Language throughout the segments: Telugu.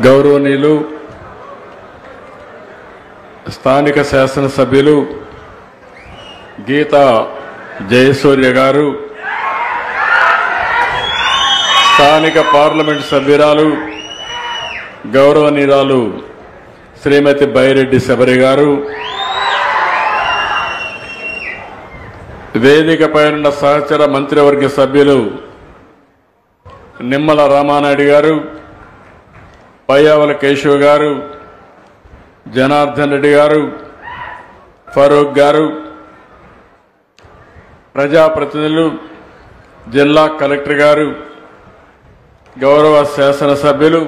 గౌరవనీయులు స్థానిక శాసనసభ్యులు గీతా జయసూర్య గారు, స్థానిక పార్లమెంట్ సభ్యురాలు గౌరవనీయురాలు శ్రీమతి బైరెడ్డి శబరి గారు, వేదికపై ఉన్న సహచర మంత్రివర్గ సభ్యులు నిమ్మల రామానాయుడు గారు, పయ్యావుల కేశవ్ గారు, జనార్దన్ రెడ్డి గారు, ఫరూక్ గారు, ప్రజాప్రతినిధులు, జిల్లా కలెక్టర్ గారు, గౌరవ శాసనసభ్యులు,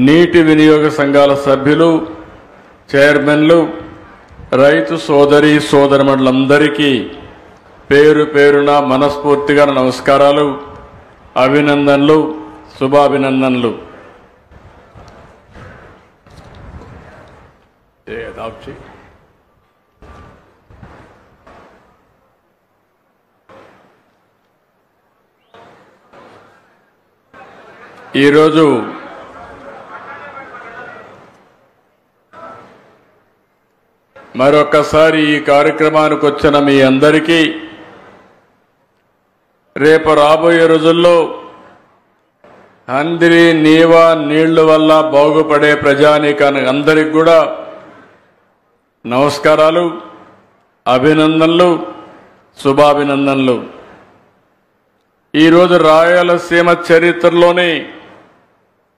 నీటి వినియోగ సంఘాల సభ్యులు, చైర్మన్లు, రైతు సోదరి సోదరిమణులందరికీ పేరు పేరున మనస్ఫూర్తిగా నమస్కారాలు, అభినందనలు, శుభాభినందనలు. ఈరోజు మరొకసారి ఈ కార్యక్రమానికి వచ్చిన మీ అందరికీ రేపు రాబోయే రోజుల్లో అందరి నీవా నీళ్ల వల్ల బాగుపడే ప్రజానీకానికి అందరికి కూడా నమస్కారాలు, అభినందనలు, శుభాభినందనలు. ఈరోజు రాయలసీమ చరిత్రలోనే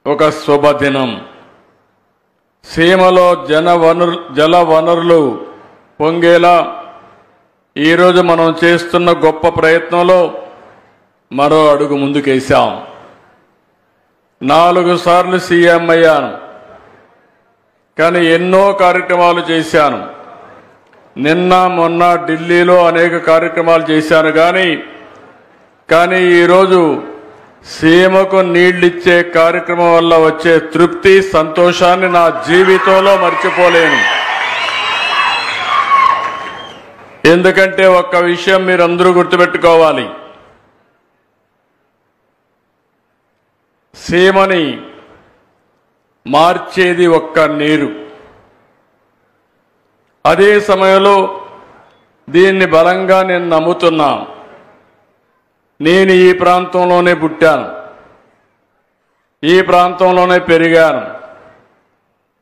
ఒక శుభదినం. సీమలో జల వనరులు పొంగేలా ఈరోజు మనం చేస్తున్న గొప్ప ప్రయత్నంలో మరో అడుగు ముందుకేశాం. 4 సార్లు సీఎం అయ్యాను, కానీ ఎన్నో కార్యక్రమాలు చేశాను. నిన్న మొన్న ఢిల్లీలో అనేక కార్యక్రమాలు చేశాను. కానీ ఈరోజు సీమకు నీళ్లిచ్చే కార్యక్రమం వల్ల వచ్చే తృప్తి, సంతోషాన్ని నా జీవితంలో మర్చిపోలేను. ఎందుకంటే ఒక్క విషయం మీరందరూ గుర్తుపెట్టుకోవాలి. సీమని మార్చేది ఒక్క నీరు. అదే సమయంలో దీన్ని బలంగా నేను నమ్ముతున్నా. నేను ఈ ప్రాంతంలోనే పుట్టాను, ఈ ప్రాంతంలోనే పెరిగాను.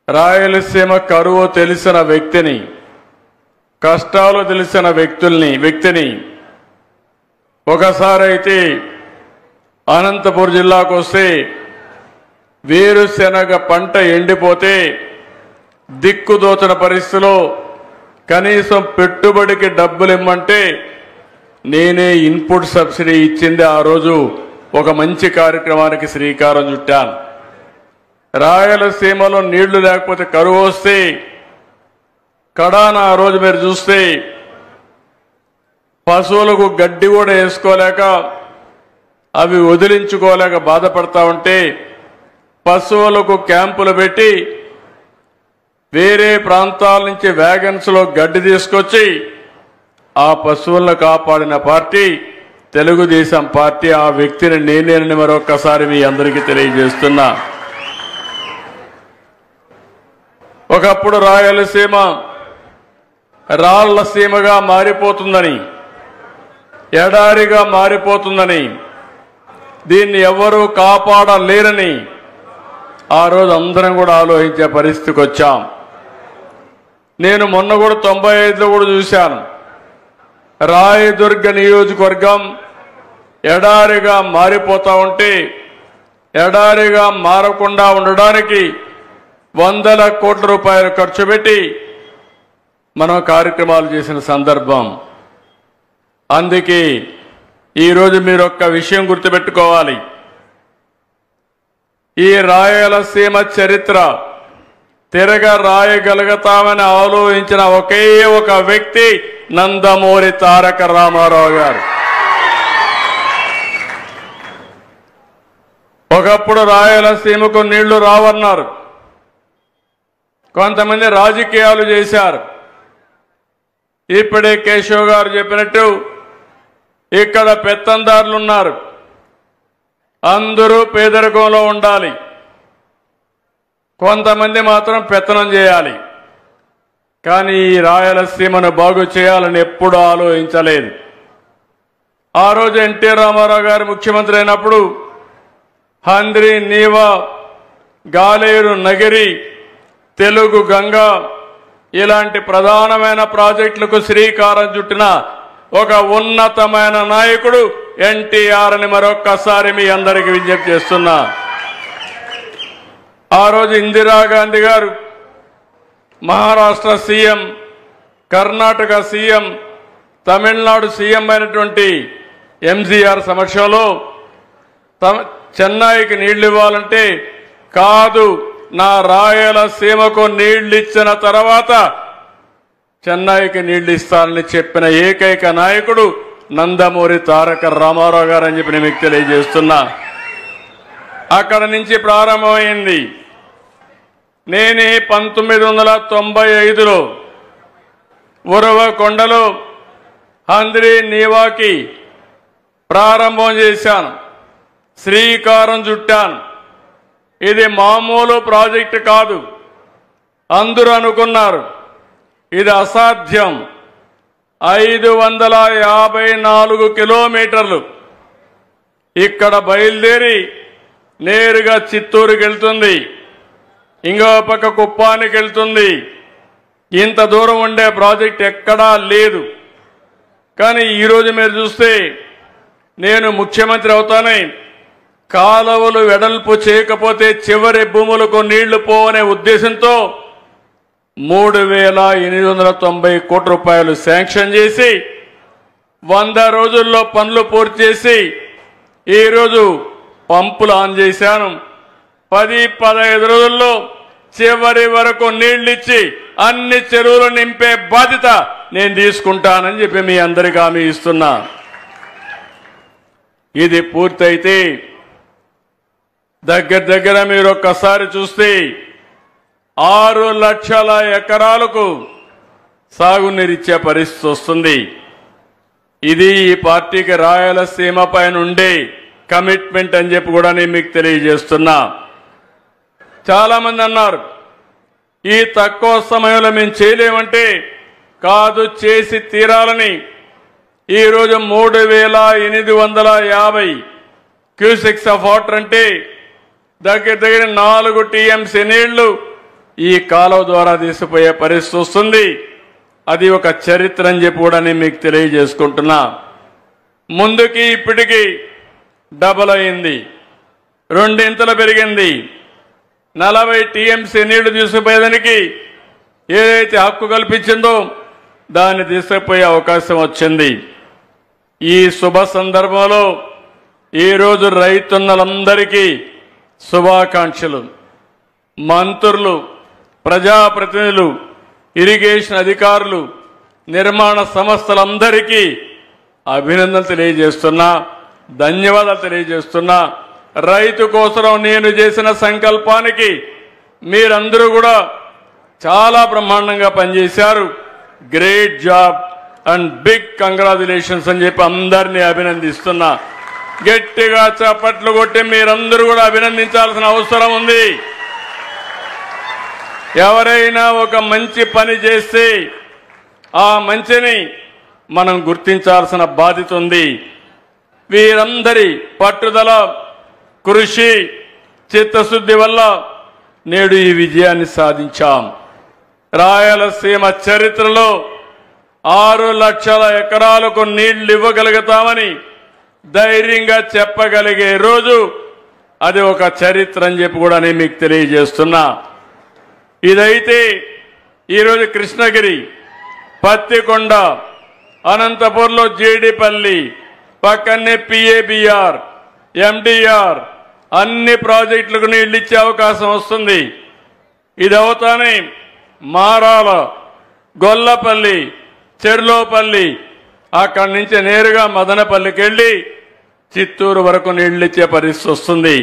రాయలసీమ కరువు తెలిసిన వ్యక్తిని, కష్టాలు తెలిసిన వ్యక్తిని. ఒకసారి అయితే అనంతపురం జిల్లాకు వస్తే వేరుశెనగ పంట ఎండిపోతే దిక్కుదోచన పరిస్థితిలో కనీసం పెట్టుబడికి డబ్బులు ఇమ్మంటే నేనే ఇన్పుట్ సబ్సిడీ ఇచ్చింది. ఆ రోజు ఒక మంచి కార్యక్రమానికి శ్రీకారం చుట్టాను. రాయలసీమలో నీళ్లు లేకపోతే కరువు వస్తే కడాన ఆ రోజు మీరు చూస్తే పశువులకు గడ్డి కూడా వేసుకోలేక, అవి వదిలించుకోలేక బాధపడతా ఉంటే పశువులకు క్యాంపులు పెట్టి వేరే ప్రాంతాల నుంచి వ్యాగన్స్లో గడ్డి తీసుకొచ్చి ఆ పశువులను కాపాడిన పార్టీ తెలుగుదేశం పార్టీ. ఆ వ్యక్తిని నేనేనని మరొక్కసారి మీ అందరికీ తెలియజేస్తున్నా. ఒకప్పుడు రాయలసీమ రాళ్ల సీమగా మారిపోతుందని, ఎడారిగా మారిపోతుందని, దీన్ని ఎవరూ కాపాడలేరని ఆ రోజు అందరం కూడా ఆలోచించే పరిస్థితికి వచ్చాం. నేను మొన్న కూడా 95లో కూడా చూశాను. రాయదుర్గ నియోజకవర్గం ఎడారిగా మారిపోతా ఉంటే ఎడారిగా మారకుండా ఉండడానికి వందల కోట్ల రూపాయలు ఖర్చు పెట్టి మనం కార్యక్రమాలు చేసిన సందర్భం. అందుకే ఈరోజు మీరు ఒక్క విషయం గుర్తుపెట్టుకోవాలి. ఈ రాయలసీమ చరిత్ర తిరగ రాయగలుగుతామని ఆలోచించిన ఒకే ఒక వ్యక్తి నందమూరి తారక రామారావు గారు. ఒకప్పుడు రాయలసీమకు నీళ్లు రావన్నారు, కొంతమంది రాజకీయాలు చేశారు. ఇప్పుడే కేశవ్ గారు చెప్పినట్టు ఇక్కడ పెత్తందారులు ఉన్నారు. అందరూ పేదరికంలో ఉండాలి, కొంతమంది మాత్రం పెత్తనం చేయాలి. కానీ ఈ రాయలసీమను బాగు చేయాలని ఎప్పుడూ ఆలోచించలేదు. ఆ రోజు ఎన్టీ రామారావు గారు ముఖ్యమంత్రి అయినప్పుడు హంద్రి నీవా, గాలేరు నగిరి, తెలుగు గంగ ఇలాంటి ప్రధానమైన ప్రాజెక్టులకు శ్రీకారం చుట్టిన ఒక ఉన్నతమైన నాయకుడు ఎన్టీఆర్ అని మరొక్కసారి మీ అందరికీ విజ్ఞప్తి చేస్తున్నా. ఆ రోజు ఇందిరాగాంధీ గారు Maharashtra CM, Karnataka CM, Tamil Nadu CM అయినటువంటి ఎంజీఆర్ సమక్షంలో చెన్నైకి నీళ్లు ఇవ్వాలంటే కాదు, నా రాయలసీమకు నీళ్లు ఇచ్చిన తర్వాత చెన్నైకి నీళ్లు ఇస్తానని చెప్పిన ఏకైక నాయకుడు నందమూరి తారక రామారావు గారు అని చెప్పి నేను మీకు తెలియజేస్తున్నా. అక్కడ నుంచి ప్రారంభమైంది. నేనే 1995లో ఉరవకొండలో హంద్రి నీవాకి ప్రారంభం చేశాను, శ్రీకారం చుట్టాను. ఇది మామూలు ప్రాజెక్టు కాదు. అందరూ అనుకున్నారు ఇది అసాధ్యం. 554 కిలోమీటర్లు ఇక్కడ బయలుదేరి నేరుగా చిత్తూరుకి వెళ్తుంది, ఇంకో పక్క కుప్పానికి వెళ్తుంది. ఇంత దూరం ఉండే ప్రాజెక్ట్ ఎక్కడా లేదు. కానీ ఈరోజు మీరు చూస్తే నేను ముఖ్యమంత్రి అవుతానే కాలువలు వెడల్పు చేయకపోతే చివరి భూములకు నీళ్లు పోవనే ఉద్దేశంతో 3,890 కోట్ల రూపాయలు శాంక్షన్ చేసి 100 రోజుల్లో పనులు పూర్తి చేసి ఈరోజు పంపులు ఆన్ చేశాను. 10-15 రోజుల్లో చివరి వరకు నీళ్లిచ్చి అన్ని చెరువులు నింపే బాధ్యత నేను తీసుకుంటానని చెప్పి మీ అందరికీ హామీ ఇస్తున్నా. ఇది పూర్తయితే దగ్గర మీరు ఒక్కసారి చూస్తే 6 లక్షల ఎకరాలకు సాగునీరిచ్చే పరిస్థితి వస్తుంది. ఇది ఈ పార్టీకి రాయలసీమ పైన ఉండే కమిట్మెంట్ అని చెప్పి కూడా నేను మీకు తెలియజేస్తున్నా. చాలా మంది అన్నారు ఈ తక్కువ సమయంలో మేము చేయలేమంటే, కాదు చేసి తీరాలని. ఈరోజు 3,850 క్యూసెక్స్ ఆఫ్ వాటర్ అంటే దగ్గర 4 టీఎంసీ నీళ్లు ఈ కాలువ ద్వారా తీసిపోయే పరిస్థితి వస్తుంది. అది ఒక చరిత్ర అని చెప్పి కూడా నేను మీకు తెలియజేసుకుంటున్నా. ముందుకి ఇప్పటికీ డబల్ అయింది, 2 ఇంతలు పెరిగింది. 40 టీఎంసీ నీళ్లు తీసుకుపోయేదానికి ఏదైతే హక్కు కల్పించిందో దాన్ని తీసుకుపోయే అవకాశం వచ్చింది. ఈ శుభ సందర్భంలో ఈరోజు రైతున్నలందరికీ శుభాకాంక్షలు. మంత్రులు, ప్రజాప్రతినిధులు, ఇరిగేషన్ అధికారులు, నిర్మాణ సంస్థలందరికీ అభినందనలు తెలియజేస్తున్నా, ధన్యవాదాలు తెలియజేస్తున్నా. రైతు కోసం నేను చేసిన సంకల్పానికి మీరందరూ కూడా చాలా బ్రహ్మాండంగా పనిచేశారు. Great job and big congratulations అని చెప్పి అందరినీ అభినందిస్తున్నా. గట్టిగా చప్పట్లు కొట్టి మీరందరూ కూడా అభినందించాల్సిన అవసరం ఉంది. ఎవరైనా ఒక మంచి పని చేస్తే ఆ మంచిని మనం గుర్తించాల్సిన బాధ్యత ఉంది. వీరందరి పట్టుదల, కృషి, చిత్తశుద్ధి వల్ల నేడు ఈ విజయాన్ని సాధించాం. రాయలసీమ చరిత్రలో 6 లక్షల ఎకరాలకు నీళ్లు ఇవ్వగలుగుతామని ధైర్యంగా చెప్పగలిగే రోజు అది ఒక చరిత్ర అని చెప్పి కూడా నేను మీకు తెలియజేస్తున్నా. ఇదైతే ఈరోజు కృష్ణగిరి, పత్తికొండ, అనంతపూర్లో జేడిపల్లి, పక్కనే పిఏబిఆర్, ఎండిఆర్ అన్ని ప్రాజెక్టులకు నీళ్లు ఇచ్చే అవకాశం వస్తుంది. ఇది అవుతానే మారాల, గొల్లపల్లి, చెర్లోపల్లి, అక్కడి నుంచి నేరుగా మదనపల్లికి వెళ్ళి చిత్తూరు వరకు నీళ్లు ఇచ్చే పరిస్థితి వస్తుంది.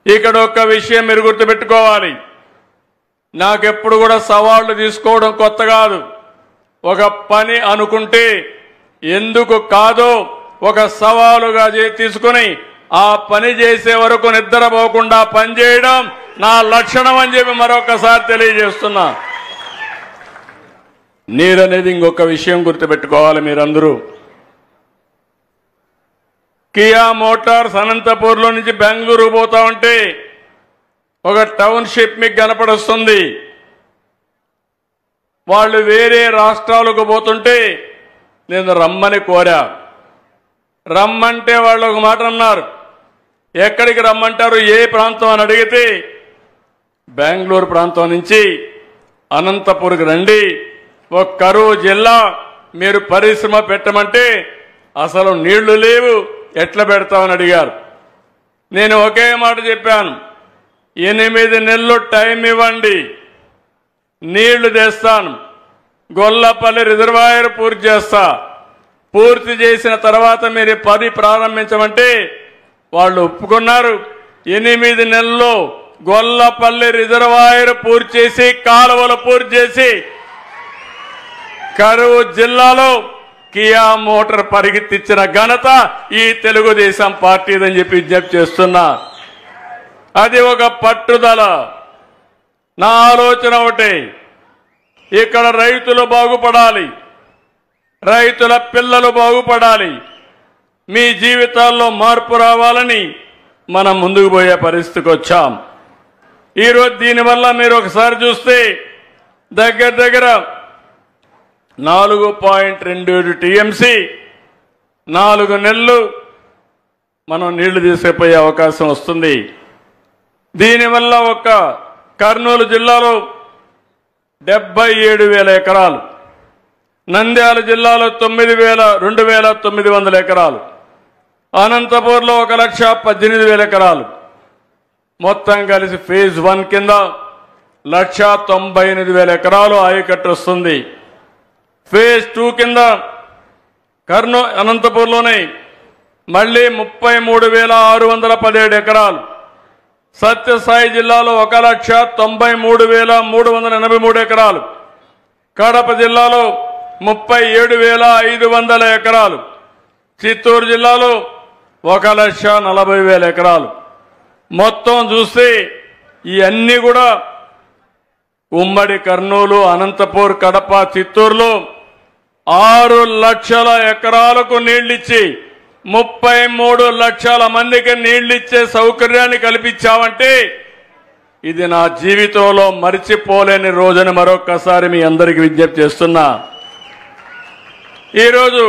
ఇక్కడ ఒక్క విషయం మీరు గుర్తుపెట్టుకోవాలి. నాకెప్పుడు కూడా సవాళ్లు తీసుకోవడం కొత్త కాదు. ఒక పని అనుకుంటే ఎందుకు కాదో ఒక సవాలుగా తీసుకుని ఆ పని చేసే వరకు నిద్రపోకుండా పనిచేయడం నా లక్షణం అని చెప్పి మరొకసారి తెలియజేస్తున్నా. నీరు అనేది ఇంకొక విషయం గుర్తుపెట్టుకోవాలి మీరందరూ. కియా మోటార్స్ అనంతపూర్లో నుంచి బెంగళూరు పోతా ఉంటే ఒక టౌన్షిప్ మీకు కనపడొస్తుంది. వాళ్ళు వేరే రాష్ట్రాలకు పోతుంటే నేను రమ్మని కోరా. రమ్మంటే వాళ్ళు ఒక మాట అన్నారు, ఎక్కడికి రమ్మంటారు, ఏ ప్రాంతం అని అడిగితే బెంగళూరు ప్రాంతం నుంచి అనంతపూర్కి రండి, ఒక కరువు జిల్లా, మీరు పరిశ్రమ పెట్టమంటే అసలు నీళ్లు లేవు, ఎట్లా పెడతామని అడిగారు. నేను ఒకే మాట చెప్పాను, 8 నెలలు టైం ఇవ్వండి, నీళ్లు తెస్తాను, గొల్లపల్లి రిజర్వాయర్ పూర్తి చేస్తా, పూర్తి చేసిన తర్వాత మీరు 10 ప్రారంభించమంటే వాళ్ళు ఒప్పుకున్నారు. 8 నెలల్లో గొల్లపల్లి రిజర్వాయర్ పూర్తి చేసి కాలువలు పూర్తి చేసి కరువు జిల్లాలో కియా మోటార్ పరిగెత్తించిన ఘనత ఈ తెలుగుదేశం పార్టీదని చెప్పి విజ్ఞప్తి చేస్తున్నా. అది ఒక పట్టుదల. నా ఆలోచన ఒకటే, ఇక్కడ రైతులు బాగుపడాలి, రైతుల పిల్లలు బాగుపడాలి, మీ జీవితాల్లో మార్పు రావాలని మనం ముందుకు పోయే పరిస్థితికి వచ్చాం. ఈరోజు దీనివల్ల మీరు ఒకసారి చూస్తే దగ్గర దగ్గర 4.27 టీఎంసీ 4 నెలలు మనం నీళ్లు తీసుకుపోయే అవకాశం వస్తుంది. దీనివల్ల ఒక కర్నూలు జిల్లాలో 77,000 ఎకరాలు, నంద్యాల జిల్లాలో 2,900 ఎకరాలు, అనంతపూర్లో 1,18,000 ఎకరాలు, మొత్తం కలిసి ఫేజ్ 1 కింద 1,98,000 ఎకరాలు ఆయకట్టు వస్తుంది. ఫేజ్ 2 కింద అనంతపూర్లోనే మళ్ళీ 33,617 ఎకరాలు, సత్యసాయి జిల్లాలో 1,93,383 ఎకరాలు, కడప జిల్లాలో 37,500 ఎకరాలు, చిత్తూరు జిల్లాలో 1,40,000 ఎకరాలు. మొత్తం చూస్తే ఇవన్నీ కూడా ఉమ్మడి కర్నూలు, అనంతపూర్, కడప, చిత్తూరులో 6 లక్షల ఎకరాలకు నీళ్లిచ్చి 33 లక్షల మందికి నీళ్లిచ్చే సౌకర్యాన్ని కల్పించామంటే ఇది నా జీవితంలో మరిచిపోలేని రోజుని మరొక్కసారి మీ అందరికీ విజ్ఞప్తి చేస్తున్నా. ఈరోజు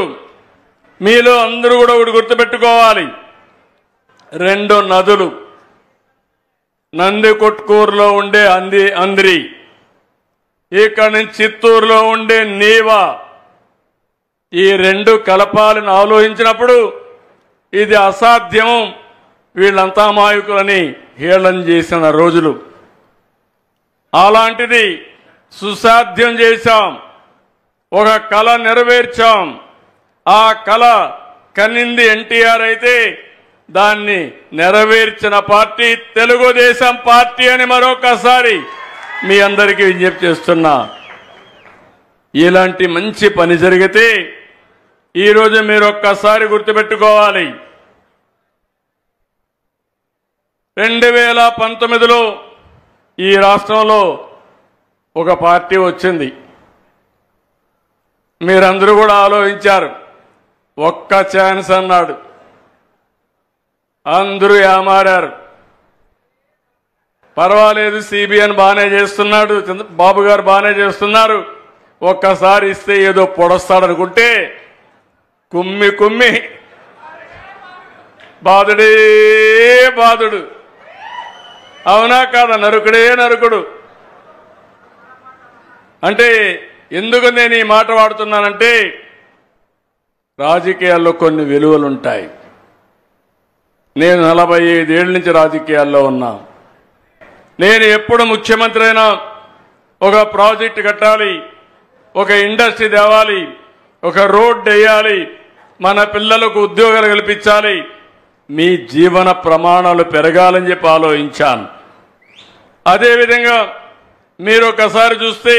మీలో అందరూ కూడా ఒకటి గుర్తుపెట్టుకోవాలి, 2 నదులు, నందికొట్కూరులో ఉండే అంద్రి, ఇక్కడ నుంచి చిత్తూరులో ఉండే నీవా, ఈ 2 కలపాలని ఆలోచించినప్పుడు ఇది అసాధ్యం, వీళ్ళంతా అమాయకులని హేళన చేసిన రోజులు. అలాంటిది సుసాధ్యం చేశాం, ఒక కళ నెరవేర్చాం. ఆ కళ కన్నింది ఎన్టీఆర్ అయితే దాన్ని నెరవేర్చిన పార్టీ తెలుగుదేశం పార్టీ అని మరొకసారి మీ అందరికీ విజ్ఞప్తి చేస్తున్నా. ఇలాంటి మంచి పని జరిగితే ఈరోజు మీరు ఒక్కసారి గుర్తుపెట్టుకోవాలి, 2019లో ఈ రాష్ట్రంలో ఒక పార్టీ వచ్చింది. మీరందరూ కూడా ఆలోచించారు, ఒక్క ఛాన్స్ అన్నాడు, అందరూ ఏమారారు. పర్వాలేదు, సిబిఎన్ బాగానే చేస్తున్నాడు, బాబు గారు బాగానే చేస్తున్నారు, ఒక్కసారి ఇస్తే ఏదో పొడస్తాడనుకుంటే కుమ్మి కుమ్మి బాధుడే బాధుడు. అవునా కాదా? నరుకుడే నరుకుడు. అంటే ఎందుకు నేను ఈ మాట వాడుతున్నానంటే రాజకీయాల్లో కొన్ని విలువలుంటాయి. నేను 45 ఏళ్ల నుంచి రాజకీయాల్లో ఉన్నా. నేను ఎప్పుడు ముఖ్యమంత్రి అయినా ఒక ప్రాజెక్టు కట్టాలి, ఒక ఇండస్ట్రీ తేవాలి, ఒక రోడ్ వేయాలి, మన పిల్లలకు ఉద్యోగాలు కల్పించాలి, మీ జీవన ప్రమాణాలు పెరగాలని చెప్పి ఆలోచించాను. అదేవిధంగా మీరు ఒకసారి చూస్తే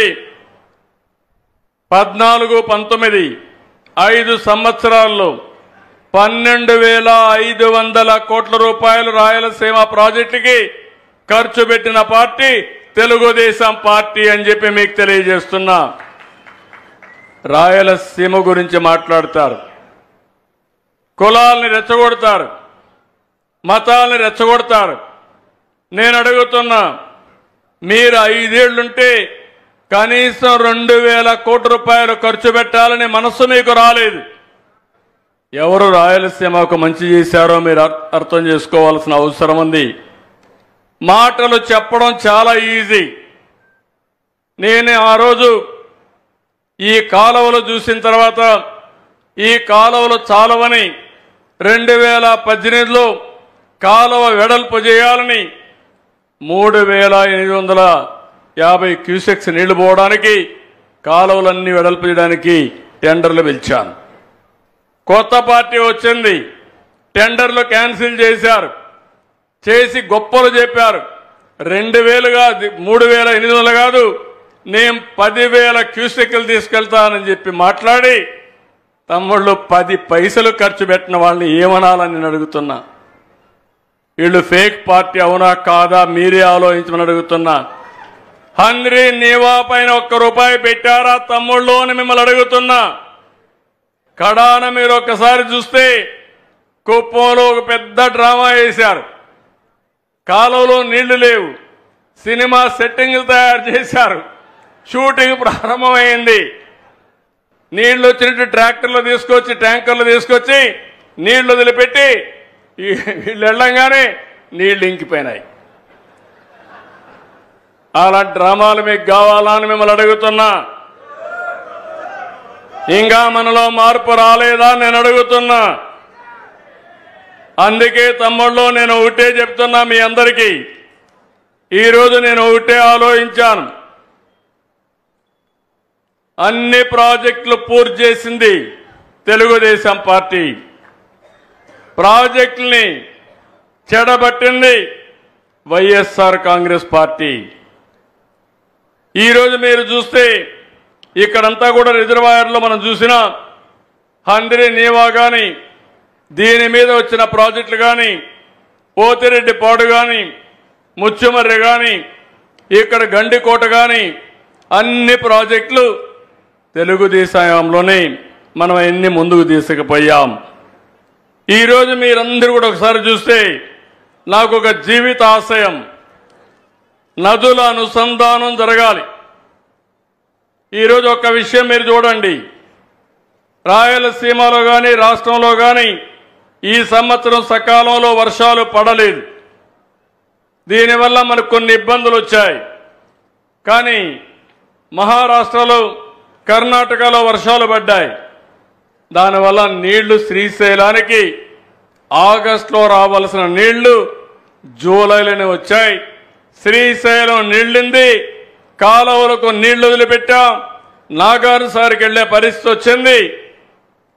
14-19 5 సంవత్సరాల్లో 12,500 కోట్ల రూపాయలు రాయలసీమ ప్రాజెక్టుకి ఖర్చు పెట్టిన పార్టీ తెలుగుదేశం పార్టీ అని చెప్పి మీకు తెలియజేస్తున్నా. రాయలసీమ గురించి మాట్లాడతారు, కులాల్ని రెచ్చగొడతారు, మతాల్ని రెచ్చగొడతారు. నేను అడుగుతున్నా, మీరు 5 ఏళ్లుంటే కనీసం 2,000 కోట్ల రూపాయలు ఖర్చు పెట్టాలని మనసు మీకు రాలేదు. ఎవరు రాయలసీమకు మంచి చేశారో మీరు అర్థం చేసుకోవాల్సిన అవసరం ఉంది. మాటలు చెప్పడం చాలా ఈజీ. నేను ఆ రోజు ఈ కాలువలు చూసిన తర్వాత ఈ కాలువలు చాలవని 2018లో కాలువ వెడల్పు చేయాలని 3,850 క్యూసెక్స్ నీళ్లు పోవడానికి కాలువలన్నీ వెడల్పు చేయడానికి టెండర్లు పిలిచాను. కొత్త పార్టీ వచ్చింది, టెండర్లు క్యాన్సిల్ చేశారు, చేసి గొప్పలు చెప్పారు. 2,000 కాదు, 3,800 కాదు, నేను 10,000 క్యూసెక్లు తీసుకెళ్తానని చెప్పి మాట్లాడి తమ్ముళ్ళు 10 పైసలు ఖర్చు పెట్టిన వాళ్ళని ఏమనాలని నేను అడుగుతున్నా. వీళ్ళు ఫేక్ పార్టీ అవునా కాదా మీరే ఆలోచించమని అడుగుతున్నా. హంద్రీ నీవా పైన 1 రూపాయి పెట్టారా తమ్ముళ్ళు అని మిమ్మల్ని అడుగుతున్నా. కడాన మీరు ఒక్కసారి చూస్తే కుప్పంలో ఒక పెద్ద డ్రామా వేశారు. కాలువలో నీళ్లు లేవు, సినిమా సెట్టింగ్లు తయారు చేశారు, షూటింగ్ ప్రారంభమైంది. నీళ్లు వచ్చినట్టు ట్రాక్టర్లు తీసుకొచ్చి ట్యాంకర్లు తీసుకొచ్చి నీళ్లు వదిలిపెట్టి వీళ్ళు వెళ్ళంగానే నీళ్లు ఇంకిపోయినాయి. అలాంటి డ్రామాలు మీకు కావాలా అని మిమ్మల్ని అడుగుతున్నా. ఇంకా మనలో మార్పు రాలేదా నేను అడుగుతున్నా. అందుకే తమ్ముళ్ళు నేను ఒకటే చెప్తున్నా మీ అందరికీ. ఈరోజు నేను ఒకటే ఆలోచించాను. అన్ని ప్రాజెక్టులు పూర్తి చేసింది తెలుగుదేశం పార్టీ, ప్రాజెక్టుల్ని చెడబట్టింది వైఎస్ఆర్ కాంగ్రెస్ పార్టీ. ఈరోజు మీరు చూస్తే ఇక్కడంతా కూడా రిజర్వాయర్లో మనం చూసిన హంద్రీ నీవా కానీ, దీని మీద వచ్చిన ప్రాజెక్టులు కానీ, పోతిరెడ్డి పాడు కానీ, ముచ్చుమర్రి కానీ, ఇక్కడ గండికోట కానీ, అన్ని ప్రాజెక్టులు తెలుగుదేశంలోనే మనం ఎన్ని ముందుకు తీసుకుపోయాం. ఈరోజు మీరందరూ కూడా ఒకసారి చూస్తే నాకు ఒక జీవిత ఆశయం, నదుల అనుసంధానం జరగాలి. ఈరోజు ఒక విషయం మీరు చూడండి, రాయలసీమలో కానీ రాష్ట్రంలో కానీ ఈ సంవత్సరం సకాలంలో వర్షాలు పడలేదు. దీనివల్ల మనకు కొన్ని ఇబ్బందులు వచ్చాయి. కానీ మహారాష్ట్రలో, కర్ణాటకలో వర్షాలు పడ్డాయి. దానివల్ల నీళ్లు శ్రీశైలానికి ఆగస్టులో రావాల్సిన నీళ్లు జూలైలోనే వచ్చాయి. శ్రీశైలం నీళ్లింది, కాలువలకు నీళ్లు వదిలిపెట్టాం, నాగార్జునసాగర్కి వెళ్లే పరిస్థితి వచ్చింది.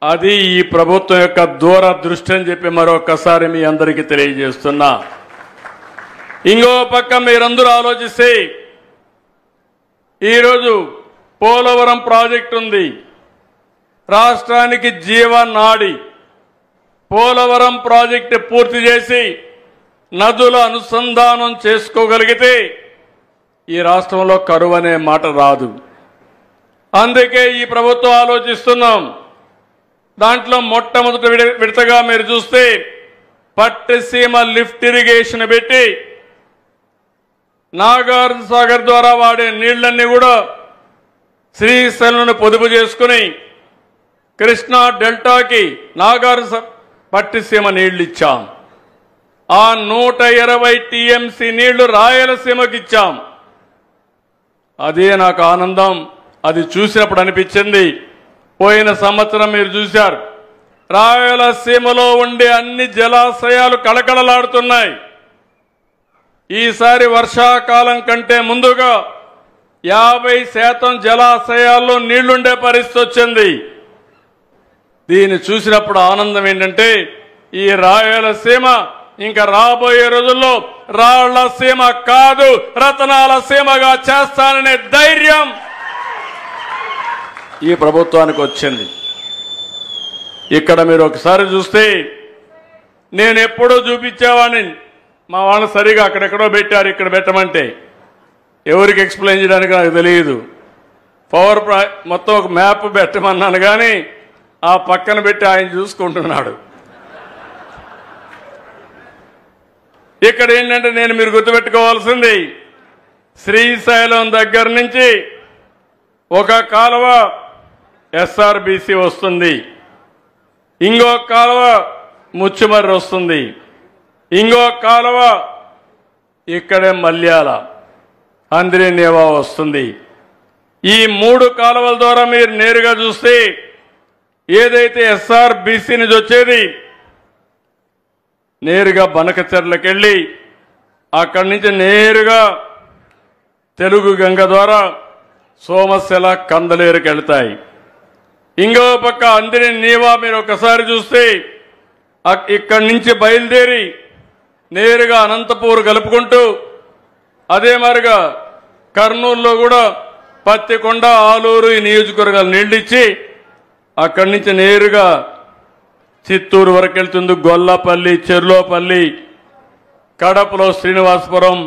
అది ఈ ప్రభుత్వం యొక్క దూరదృష్టి అని చెప్పి మరొకసారి మీ అందరికీ తెలియజేస్తున్నా. ఇంకో పక్క మీరందరూ ఆలోచిస్తే ఈరోజు పోలవరం ప్రాజెక్టు ఉంది, రాష్ట్రానికి జీవనాడి. పోలవరం ప్రాజెక్టు పూర్తి చేసి నదుల అనుసంధానం చేసుకోగలిగితే ఈ రాష్ట్రంలో కరువు అనే మాట రాదు. అందుకే ఈ ప్రభుత్వం ఆలోచిస్తున్నాం. దాంట్లో మొట్టమొదటి విడతగా మీరు చూస్తే పట్టిసీమ లిఫ్ట్ ఇరిగేషన్ పెట్టి నాగార్జునసాగర్ ద్వారా వాడే నీళ్లన్నీ కూడా శ్రీశైలంను పొదుపు చేసుకుని కృష్ణా డెల్టాకి నాగార్జున పట్టిసీమ నీళ్లు ఇచ్చాం. ఆ 120 టీఎంసీ నీళ్లు రాయలసీమకి ఇచ్చాం. అదే నాకు ఆనందం. అది చూసినప్పుడు అనిపించింది, పోయిన సంవత్సరం మీరు చూశారు, రాయలసీమలో ఉండే అన్ని జలాశయాలు కళకళలాడుతున్నాయి. ఈసారి వర్షాకాలం కంటే ముందుగా 50% జలాశయాల్లో నీళ్లుండే పరిస్థితి వచ్చింది. దీన్ని చూసినప్పుడు ఆనందం ఏంటంటే ఈ రాయలసీమ ఇంకా రాబోయే రోజుల్లో రాళ్లసీమ కాదు రతనాల సీమగా చేస్తాననే ధైర్యం ఈ ప్రభుత్వానికి వచ్చింది. ఇక్కడ మీరు ఒకసారి చూస్తే నేను ఎప్పుడూ చూపించేవాడిని, మా వాళ్ళు సరిగా అక్కడెక్కడో పెట్టారు, ఇక్కడ పెట్టమంటే ఎవరికి ఎక్స్ప్లెయిన్ చేయడానికి నాకు తెలియదు. మొత్తం ఒక మ్యాప్ పెట్టమన్నాను కానీ ఆ పక్కన పెట్టి ఆయన చూసుకుంటున్నాడు. ఇక్కడ ఏంటంటే నేను మీరు గుర్తుపెట్టుకోవాల్సింది, శ్రీశైలం దగ్గర నుంచి ఒక కాలువ ఎస్ఆర్బిసి వస్తుంది, ఇంకో కాలువ ముచ్చుమర్రి వస్తుంది, ఇంకో కాలువ ఇక్కడే మల్యాల అంద్రినేవా వస్తుంది. ఈ 3 కాలువల ద్వారా మీరు నేరుగా చూస్తే ఏదైతే ఎస్ఆర్బిసి నుంచి వచ్చేది నేరుగా బనకచెర్లకు వెళ్ళి అక్కడి నుంచి నేరుగా తెలుగు గంగ ద్వారా సోమశిల కందలేరుకి వెళ్తాయి. ఇంకో పక్క అంద్రినేవా మీరు ఒకసారి చూస్తే ఇక్కడి నుంచి బయలుదేరి నేరుగా అనంతపూర్ కలుపుకుంటూ అదే మరిగా కర్నూలులో కూడా పత్తికొండ, ఆలూరు ఈ నియోజకవర్గాలు నీళ్ళిచ్చి అక్కడి నుంచి నేరుగా చిత్తూరు వరకు వెళ్తుంది. గొల్లపల్లి, చెర్లోపల్లి, కడపలో శ్రీనివాసపురం,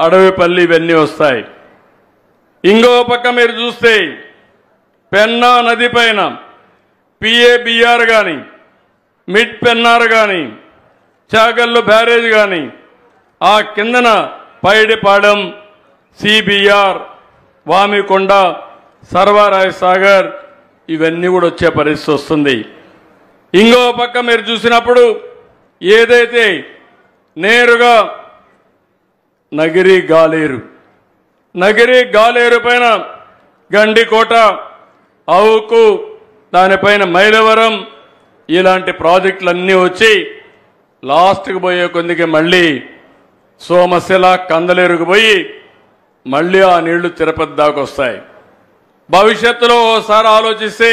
అడవిపల్లి ఇవన్నీ వస్తాయి. ఇంకో పక్క మీరు చూస్తే పెన్నా నది పైన పిఏబిఆర్ కానీ, మిడ్ పెన్నార్ కానీ, చాగల్లు బ్యారేజ్ కానీ, ఆ కిందన పైడిపాడెం, సిబిఆర్, వామికొండ, సర్వారాయ సాగర్ ఇవన్నీ కూడా వచ్చే పరిస్థితి వస్తుంది. ఇంకో పక్క మీరు చూసినప్పుడు ఏదైతే నేరుగా నగిరి గాలేరు పైన గండికోట, అవుకు, దానిపైన మైలవరం ఇలాంటి ప్రాజెక్టులన్నీ వచ్చి లాస్ట్కి పోయే కొద్దికి మళ్ళీ సోమశిల కందలేరుకు పోయి మళ్ళీ ఆ నీళ్లు తిరుపతి దాకా వస్తాయి. భవిష్యత్తులో ఓసారి ఆలోచిస్తే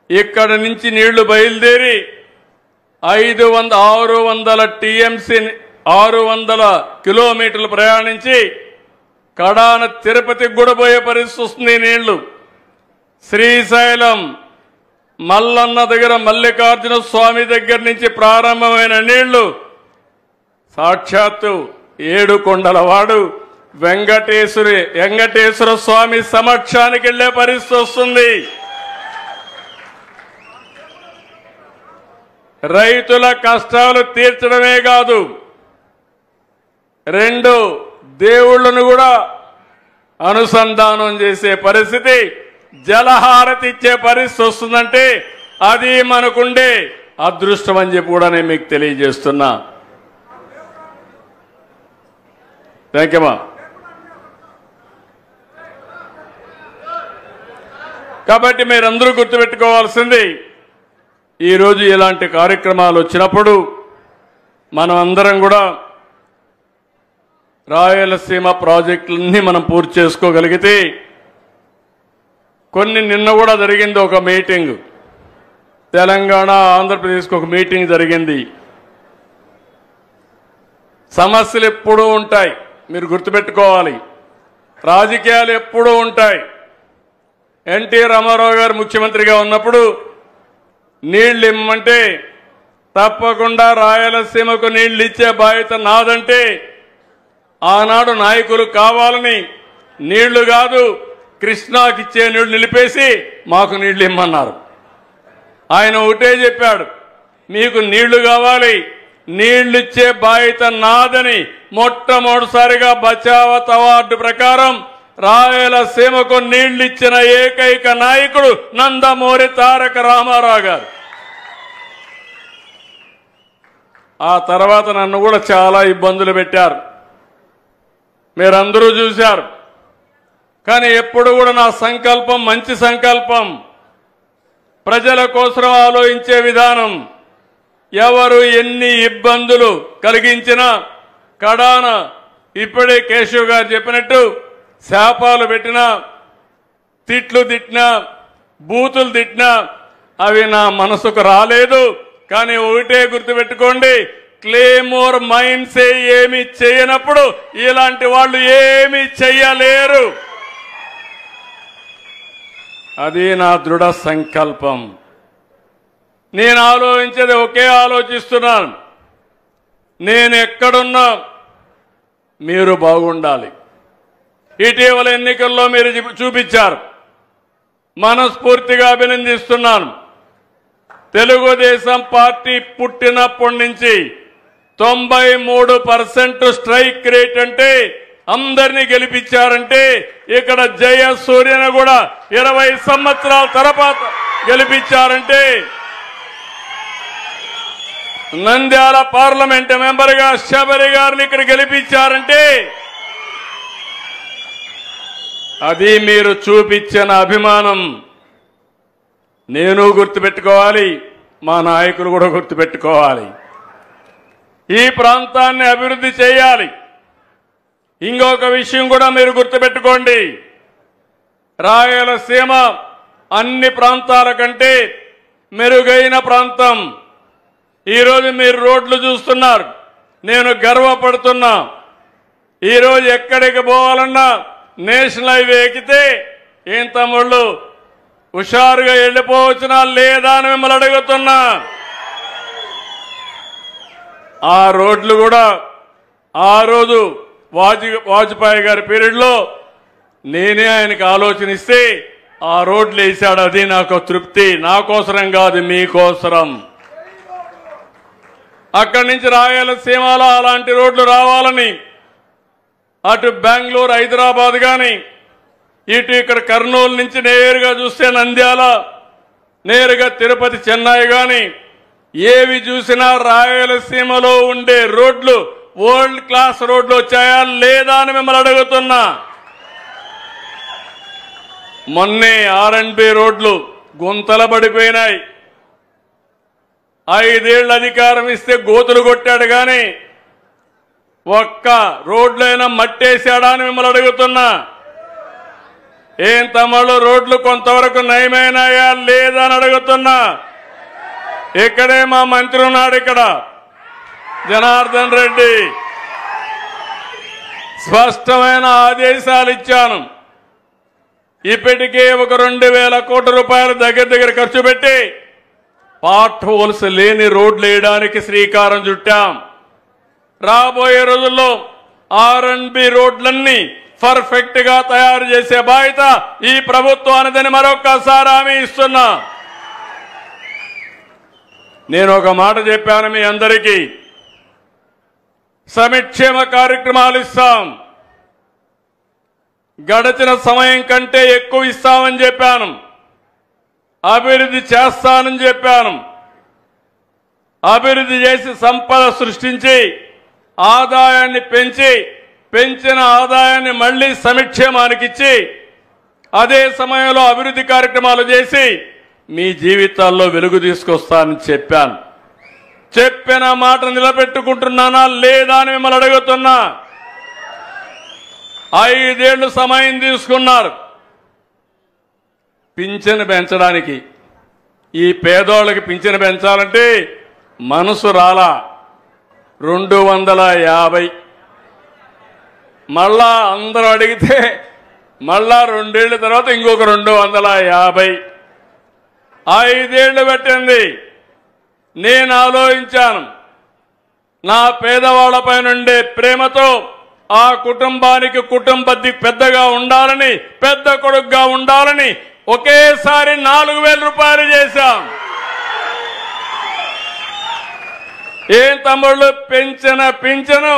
ఇక్కడ నుంచి నీళ్లు బయలుదేరి 600 టీఎంసీ 600 కిలోమీటర్లు ప్రయాణించి కడాన తిరుపతికి కూడా పోయే పరిస్థితి వస్తుంది. నీళ్లు శ్రీశైలం మల్లన్న దగ్గర మల్లికార్జున స్వామి దగ్గర నుంచి ప్రారంభమైన నీళ్లు సాక్షాత్తు 7 కొండలవాడు వెంకటేశ్వర స్వామి సమక్షానికి వెళ్లే పరిస్థితి వస్తుంది. రైతుల కష్టాలు తీర్చడమే కాదు, 2 దేవుళ్లను కూడా అనుసంధానం చేసే పరిస్థితి, జలహారతి ఇచ్చే పరిస్థితి వస్తుందంటే అది మనకుండే అదృష్టం అని చెప్పి కూడా నేను మీకు తెలియజేస్తున్నా. థ్యాంక్ యూ మా. కాబట్టి మీరందరూ గుర్తుపెట్టుకోవాల్సింది, ఈరోజు ఇలాంటి కార్యక్రమాలు వచ్చినప్పుడు మనం అందరం కూడా రాయలసీమ ప్రాజెక్టులన్నీ మనం పూర్తి చేసుకోగలిగితే, నిన్న కూడా జరిగింది ఒక మీటింగ్, తెలంగాణ ఆంధ్రప్రదేశ్కి ఒక మీటింగ్ జరిగింది. సమస్యలు ఎప్పుడూ ఉంటాయి, మీరు గుర్తుపెట్టుకోవాలి. రాజకీయాలు ఎప్పుడూ ఉంటాయి. ఎన్టీ రామారావు గారు ముఖ్యమంత్రిగా ఉన్నప్పుడు నీళ్లు ఇమ్మంటే తప్పకుండా రాయలసీమకు నీళ్లు ఇచ్చే బాధ్యత నాదంటే ఆనాడు నాయకులు కావాలని నీళ్లు కాదు కృష్ణాకి ఇచ్చే నీళ్లు నిలిపేసి మాకు నీళ్లు ఇమ్మన్నారు. ఆయన ఒకటే చెప్పాడు, మీకు నీళ్లు కావాలి, నీళ్లు ఇచ్చే బాధ్యత నాదని మొట్టమొదటిసారిగా బచావత్ అవార్డు ప్రకారం రాయలసీమకు నీళ్లిచ్చిన ఏకైక నాయకుడు నందమూరి తారక రామారావు గారు. ఆ తర్వాత నన్ను కూడా చాలా ఇబ్బందులు పెట్టారు, మీరందరూ చూశారు. కానీ ఎప్పుడు కూడా నా సంకల్పం మంచి సంకల్పం, ప్రజల కోసం ఆలోచించే విధానం. ఎవరు ఎన్ని ఇబ్బందులు కలిగించినా కడాన ఇప్పుడే కేశవ్ గారు చెప్పినట్టు శాపాలు పెట్టినా, తిట్లు తిట్టినా, బూతులు తిట్టినా అవి నా మనసుకు రాలేదు. కానీ ఒకటే గుర్తుపెట్టుకోండి, క్లేమోర్ మైండ్స్ ఏమి చేయనప్పుడు ఇలాంటి వాళ్ళు ఏమి చెయ్యలేరు. అది నా దృఢ సంకల్పం. నేను ఆలోచించేది ఒకే ఆలోచిస్తున్నాను, నేను ఎక్కడున్నా మీరు బాగుండాలి. ఇటీవల ఎన్నికల్లో మీరు చూపించారు. మనస్ఫూర్తిగా అభినందిస్తున్నాను. తెలుగుదేశం పార్టీ పుట్టినప్పటి నుంచి 93% స్ట్రైక్ రేట్ అంటే అందరినీ గెలిపించారంటే ఇక్కడ జయసూర్యను కూడా 20 సంవత్సరాల తర్వాత గెలిపించారంటే నంద్యాల పార్లమెంట్ మెంబర్గా శబరి గారిని ఇక్కడ గెలిపించారంటే అది మీరు చూపించిన అభిమానం నేను గుర్తుపెట్టుకోవాలి, మా నాయకులు కూడా గుర్తుపెట్టుకోవాలి. ఈ ప్రాంతాన్ని అభివృద్ధి చేయాలి. ఇంకొక విషయం కూడా మీరు గుర్తుపెట్టుకోండి. రాయలసీమ అన్ని ప్రాంతాల కంటే మెరుగైన ప్రాంతం. ఈరోజు మీరు రోడ్లు చూస్తున్నారు, నేను గర్వపడుతున్నా. ఈరోజు ఎక్కడికి పోవాలన్నా నేషనల్ హైవే ఎక్కితే ఏం తమ్ముళ్ళు హుషారుగా వెళ్ళిపోవచ్చునా లేదా అని మిమ్మల్ని అడుగుతున్నా. ఆ రోడ్లు కూడా ఆ రోజు వాజ్పేయి గారి పీరియడ్లో నేనే ఆయనకు ఆలోచనిస్తే ఆ రోడ్లు వేశాడు. అది నాకు తృప్తి. నా కోసరం కాదు, మీకోసరం. అక్కడి నుంచి రాయలసీమలో అలాంటి రోడ్లు రావాలని అటు బెంగళూరు హైదరాబాద్ కానీ ఇటు ఇక్కడ కర్నూలు నుంచి నేరుగా చూస్తే నంద్యాల, నేరుగా తిరుపతి చెన్నై కానీ ఏవి చూసినా రాయలసీమలో ఉండే రోడ్లు వరల్డ్ క్లాస్ రోడ్లు వచ్చాయా లేదా అని మిమ్మల్ని అడుగుతున్నా. మొన్నే R&B రోడ్లు గుంతల పడిపోయినాయి. 5 ఏళ్ల అధికారం ఇస్తే గోతులు కొట్టాడు కానీ ఒక్క రోడ్లైనా మట్టేశాడా అని మిమ్మల్ని అడుగుతున్నా. ఏం తమ్ముళ్ళు రోడ్లు కొంతవరకు నయమైనాయా లేదా అని అడుగుతున్నా. ఇక్కడే మా మంత్రి ఉన్నాడు, ఇక్కడ జనార్దన్ రెడ్డి. స్పష్టమైన ఆదేశాలు ఇచ్చాను. ఇప్పటికే ఒక 2000 కోట్ల రూపాయలు దగ్గర ఖర్చు పెట్టి పార్ట్ హోల్స్ లేని రోడ్లు వేయడానికి శ్రీకారం చుట్టాం. రాబోయే రోజుల్లో R&B రోడ్లన్నీ పర్ఫెక్ట్ గా తయారు చేసే బాధ్యత ఈ ప్రభుత్వానిదని మరొక్కసారి హామీ ఇస్తున్నా. నేను ఒక మాట చెప్పాను మీ అందరికీ, సంక్షేమ కార్యక్రమాలు ఇస్తాం, గడిచిన సమయం కంటే ఎక్కువ ఇస్తామని చెప్పాను. అభివృద్ధి చేస్తానని చెప్పాను. అభివృద్ధి చేసి సంపద సృష్టించి ఆదాయాన్ని పెంచిన ఆదాయాన్ని మళ్లీ సంక్షేమానికి ఇచ్చి అదే సమయంలో అభివృద్ధి కార్యక్రమాలు చేసి మీ జీవితాల్లో వెలుగు తీసుకొస్తానని చెప్పాను. చెప్పిన మాట నిలబెట్టుకుంటున్నానా లేదా అని మిమ్మల్ని అడుగుతున్నా. 5 ఏళ్లు సమయం తీసుకున్నారు పింఛను పెంచడానికి. ఈ పేదోళ్ళకి పింఛను పెంచాలంటే మనసు రాలా. 250 మళ్ళా అందరూ అడిగితే మళ్ళా 2 ఏళ్ల తర్వాత ఇంకొక 250. 5 ఏళ్లు పెట్టింది. నేను ఆలోచించాను, నా పేదవాళ్లపై నుండే ప్రేమతో ఆ కుటుంబానికి పెద్దగా ఉండాలని, పెద్ద కొడుకుగా ఉండాలని ఒకేసారి 4000 రూపాయలు చేశాం. ఏం తమ్ముళ్ళు పింఛను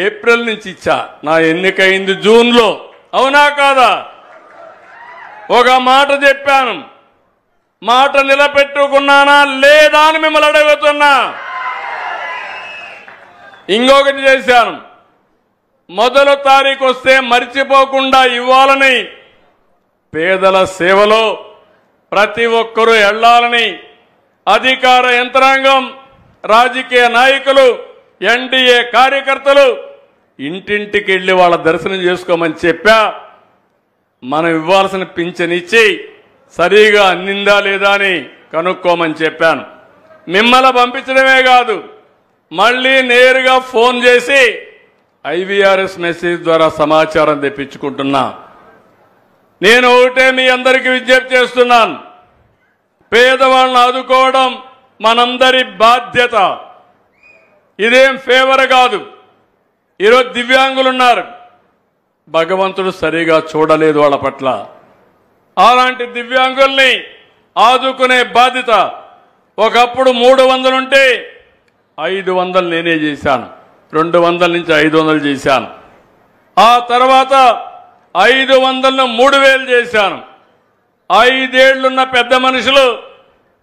ఏప్రిల్ నుంచి ఇచ్చా. నా ఎన్నికైంది జూన్లో, అవునా కాదా? ఒక మాట చెప్పాను, మాట నిలబెట్టుకున్నానా లేదా అని మిమ్మల్ని అడుగుతున్నా. ఇంకొకటి చేశాను, మొదటి తారీఖు వస్తే మర్చిపోకుండా ఇవ్వాలని, పేదల సేవలో ప్రతి ఒక్కరూ వెళ్లాలని అధికార యంత్రాంగం, రాజకీయ నాయకులు, ఎన్డీఏ కార్యకర్తలు ఇంటింటికి వెళ్లి వాళ్ళ దర్శనం చేసుకోమని చెప్పా. మనం ఇవ్వాల్సిన పింఛన్ ఇచ్చి సరిగా అందిందా లేదా అని కనుక్కోమని చెప్పాను. మిమ్మల్ని పంపించడమే కాదు, మళ్ళీ నేరుగా ఫోన్ చేసి IVRS మెసేజ్ ద్వారా సమాచారం తెప్పించుకుంటున్నా. నేను ఒకటే మీ అందరికీ విజ్ఞప్తి చేస్తున్నాను, పేదవాళ్ళని ఆదుకోవడం మనందరి బాధ్యత. ఇదేం ఫేవర్ కాదు. ఈరోజు దివ్యాంగులు ఉన్నారు. భగవంతుడు సరిగా చూడలేదు వాళ్ళ పట్ల. అలాంటి దివ్యాంగుల్ని ఆదుకునే బాధ్యత. ఒకప్పుడు 300 ఉంటే 500 నేనే చేశాను. 200 నుంచి 500 చేశాను. ఆ తర్వాత 500ను 3000 చేశాను. 5 ఏళ్లున్న పెద్ద మనుషులు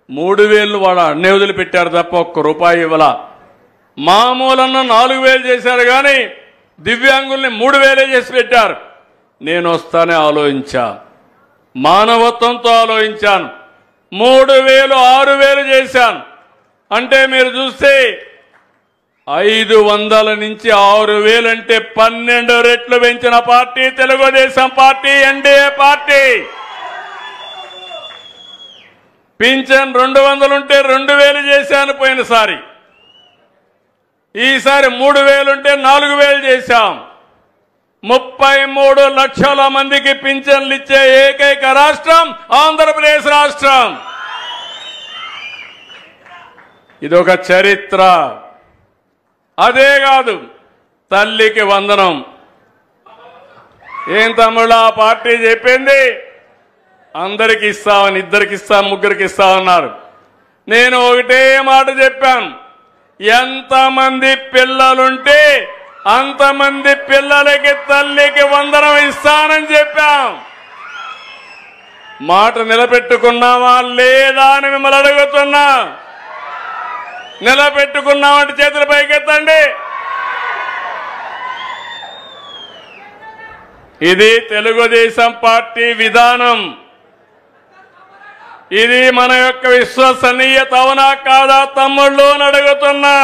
3000 వాడు అన్నే వదిలిపెట్టారు తప్ప ₹1 ఇవ్వాల. మామూలన్న 4000 చేశారు కానీ దివ్యాంగుల్ని 3000 చేసి పెట్టారు. నేను వస్తానే ఆలోచించా, మానవత్వంతో ఆలోచించాను. 3000 6000 చేశాను. అంటే మీరు చూస్తే 500 నుంచి 6000 అంటే 12 రెట్లు పెంచిన party Telugu Desam party, NDA party. Pension 200 ఉంటే 2000 చేశాను పోయినసారి. ఈసారి 3000 ఉంటే 4000 చేశాం. 33 లక్షల మందికి పింఛన్లు ఇచ్చే ఏకైక రాష్ట్రం ఆంధ్రప్రదేశ్ రాష్ట్రం. ఇదొక చరిత్ర. అదే కాదు, తల్లికి వందనం. ఏం తమ్ముళ్ళ ఆ పార్టీ చెప్పింది అందరికి ఇస్తామని, 2కి ఇస్తాం, 3కి ఇస్తామన్నారు. నేను ఒకటే మాట చెప్పాను, ఎంతమంది పిల్లలుంటే అంతమంది పిల్లలకి తల్లికి వందనం ఇస్తానని చెప్పాం. మాట నిలబెట్టుకున్నామా లేదా అని మిమ్మల్ని అడుగుతున్నా. నిలబెట్టుకున్నామంటే చేతుల పైకెత్తండి. ఇది తెలుగుదేశం పార్టీ విధానం. ఇది మన యొక్క విశ్వసనీయత అవునా కాదా తమ్ముళ్ళు అని అడుగుతున్నా.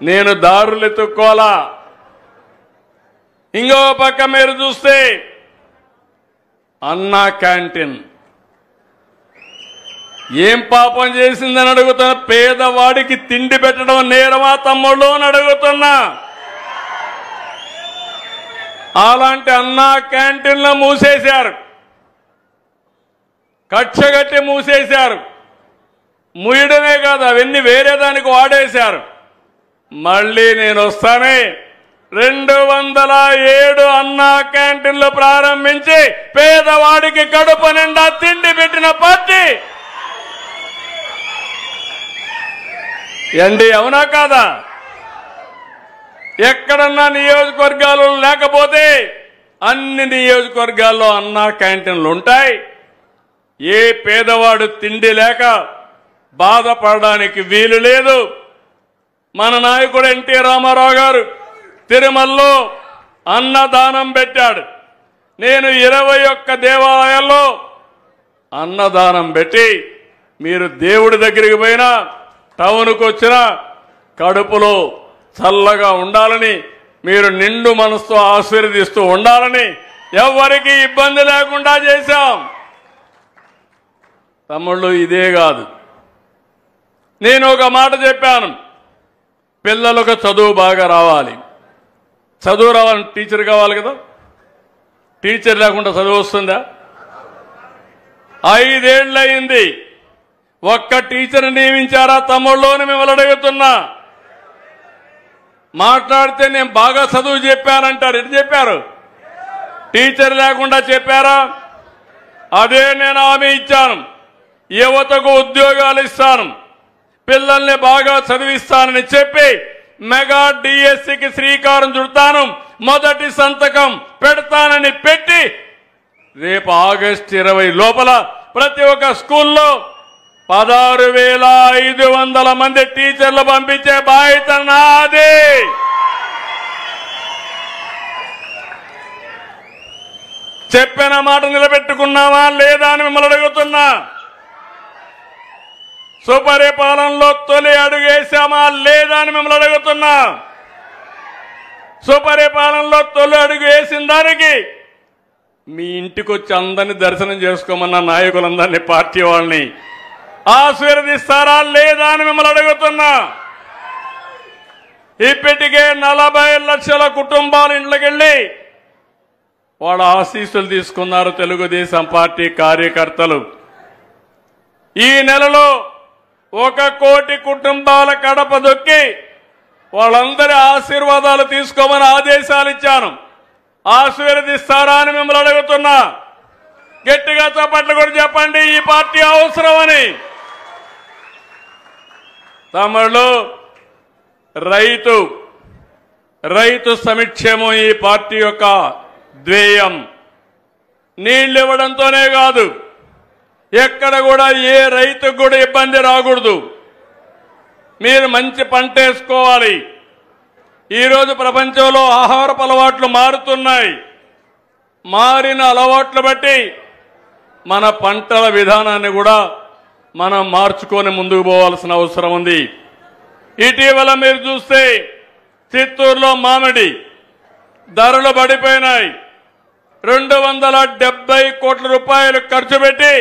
నేను దారులు ఎత్తుక్కోలా. ఇంకో పక్క మీరు చూస్తే అన్నా క్యాంటీన్ ఏం పాపం చేసిందని అడుగుతున్నా. పేదవాడికి తిండి పెట్టడం నేరమా తమ్ముళ్ళు అని అడుగుతున్నా. అలాంటి అన్నా క్యాంటీన్లు మూసేశారు, కక్షగట్టి మూసేశారు. ముయ్యడమే కాదు, అవన్నీ వేరే దానికి వాడేశారు. మళ్ళీ నేను వస్తానే 207 అన్నా క్యాంటీన్లు ప్రారంభించి పేదవాడికి కడుపు నిండా తిండి పెట్టిన పార్టీ ఎండి, అవునా కాదా? ఎక్కడన్నా నియోజకవర్గాలు లేకపోతే అన్ని నియోజకవర్గాల్లో అన్నా క్యాంటీన్లు ఉంటాయి. ఏ పేదవాడు తిండి లేక బాధపడడానికి వీలు లేదు. మన నాయకుడు ఎన్టీ రామారావు గారు తిరుమలలో అన్నదానం పెట్టాడు. నేను 21 దేవాలయాల్లో అన్నదానం పెట్టి, మీరు దేవుడి దగ్గరికి పోయినా టౌన్కు వచ్చినా కడుపులో చల్లగా ఉండాలని, మీరు నిండు మనసుతో ఆశీర్వదిస్తూ ఉండాలని, ఎవరికి ఇబ్బంది లేకుండా చేశాం. తమ్ముళ్ళు ఇదే కాదు, నేను ఒక మాట చెప్పాను, పిల్లలకు చదువు బాగా రావాలి. చదువు రావాలని టీచర్ కావాలి కదా. టీచర్ లేకుండా చదువు వస్తుందా? 5 ఏళ్ళు అయింది, ఒక్క టీచర్ నియమించారా తమ్ముళ్ళు అని మిమ్మల్ని అడుగుతున్నా. మాట్లాడితే నేను బాగా చదువు చెప్పానంటారు. ఎటు చెప్పారు? టీచర్ లేకుండా చెప్పారా? అదే నేను హామీ ఇచ్చాను. యువతకు ఉద్యోగాలు ఇస్తాను, పిల్లల్ని బాగా చదివిస్తానని చెప్పి మెగా డిఎస్సికి శ్రీకారం చుడతాను, మొదటి సంతకం పెడతానని పెట్టి రేపు ఆగస్టు 20 లోపల ప్రతి ఒక్క స్కూల్లో 16,500 మంది టీచర్లు పంపించే బాధ్యత నాది. చెప్పిన మాట నిలబెట్టుకున్నావా లేదా అని మిమ్మల్ని అడుగుతున్నా. సుపరిపాలనలో తొలి అడుగు వేశామా లేదా అని మిమ్మల్ని అడుగుతున్నా. సుపరిపాలనలో తొలి అడుగు వేసిన దానికి మీ ఇంటికి వచ్చి అందరినీ దర్శనం చేసుకోమన్న నాయకులందరినీ, పార్టీ వాళ్ళని ఆశీర్వదిస్తారా లేదా అని మిమ్మల్ని అడుగుతున్నా. ఇప్పటికే 40 లక్షల కుటుంబాలు ఇంట్లోకెళ్ళి వాళ్ళ ఆశీస్సులు తీసుకున్నారు తెలుగుదేశం పార్టీ కార్యకర్తలు. ఈ నెలలో 1 కోటి కుటుంబాల కడప దొక్కి వాళ్ళందరి ఆశీర్వాదాలు తీసుకోమని ఆదేశాలు ఇచ్చాను. ఆశీర్వదిస్తారా అని మిమ్మల్ని అడుగుతున్నా. గట్టిగా చప్పట్లు కూడా చెప్పండి, ఈ పార్టీ అవసరమని. తమిళలో రైతు సంక్షేమం ఈ పార్టీ యొక్క ధ్యేయం. నీళ్లు ఇవ్వడంతోనే కాదు, ఎక్కడ కూడా ఏ రైతుకు కూడా ఇబ్బంది రాకూడదు. మీరు మంచి పంట వేసుకోవాలి. ఈరోజు ప్రపంచంలో ఆహారపు అలవాట్లు మారుతున్నాయి. మారిన అలవాట్లు బట్టి మన పంటల విధానాన్ని కూడా మనం మార్చుకొని ముందుకు పోవాల్సిన అవసరం ఉంది. ఇటీవల మీరు చూస్తే చిత్తూరులో మామిడి ధరలు పడిపోయినాయి. 270 కోట్ల రూపాయలు ఖర్చు పెట్టి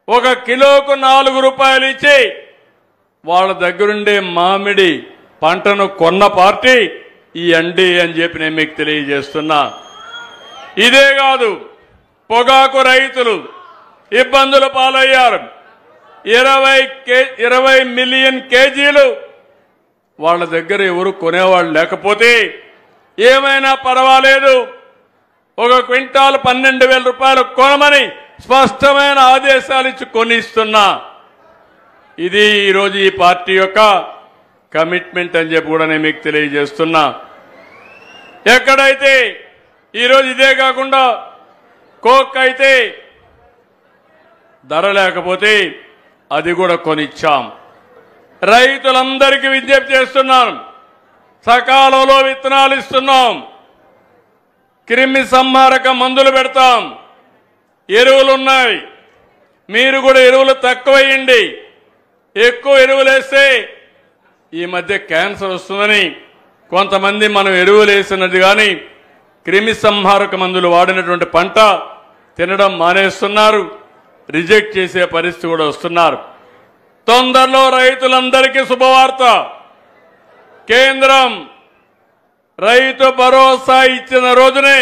1 కిలోకు 4 రూపాయలు ఇచ్చి వాళ్ళ దగ్గరుండే మామిడి పంటను కొన్న పార్టీ ఈ ఎన్డీఏ అని చెప్పి నేను మీకు తెలియజేస్తున్నా. ఇదే కాదు, పొగాకు రైతులు ఇబ్బందులు పాలయ్యారు. 20 మిలియన్ కేజీలు వాళ్ళ దగ్గర ఎవరు కొనేవాళ్ళు లేకపోతే ఏమైనా పర్వాలేదు, 1 క్వింటాల్ 12,000 రూపాయలు కొనమని స్పష్టమైన ఆదేశాలు ఇచ్చి కొనిస్తున్నా. ఇది ఈరోజు ఈ పార్టీ యొక్క కమిట్మెంట్ అని చెప్పి కూడా నేను మీకు తెలియజేస్తున్నా. ఎక్కడైతే ఈరోజు ఇదే కాకుండా కోక్ అయితే ధర లేకపోతే అది కూడా కొనిచ్చాం. రైతులందరికీ విజ్ఞప్తి చేస్తున్నాను, సకాలంలో విత్తనాలు ఇస్తున్నాం, క్రిమి సంహారక మందులు పెడతాం, ఎరువులున్నాయి. మీరు కూడా ఎరువులు తక్కువేయండి. ఎక్కువ ఎరువులు వేస్తే ఈ మధ్య క్యాన్సర్ వస్తుందని కొంతమంది మనం ఎరువులు వేసినది కానీ క్రిమి సంహారక మందులు వాడినటువంటి పంట తినడం మానేస్తున్నారు. రిజెక్ట్ చేసే పరిస్థితి కూడా వస్తున్నారు. తొందరలో రైతులందరికీ శుభవార్త. కేంద్రం రైతు భరోసా ఇచ్చిన రోజునే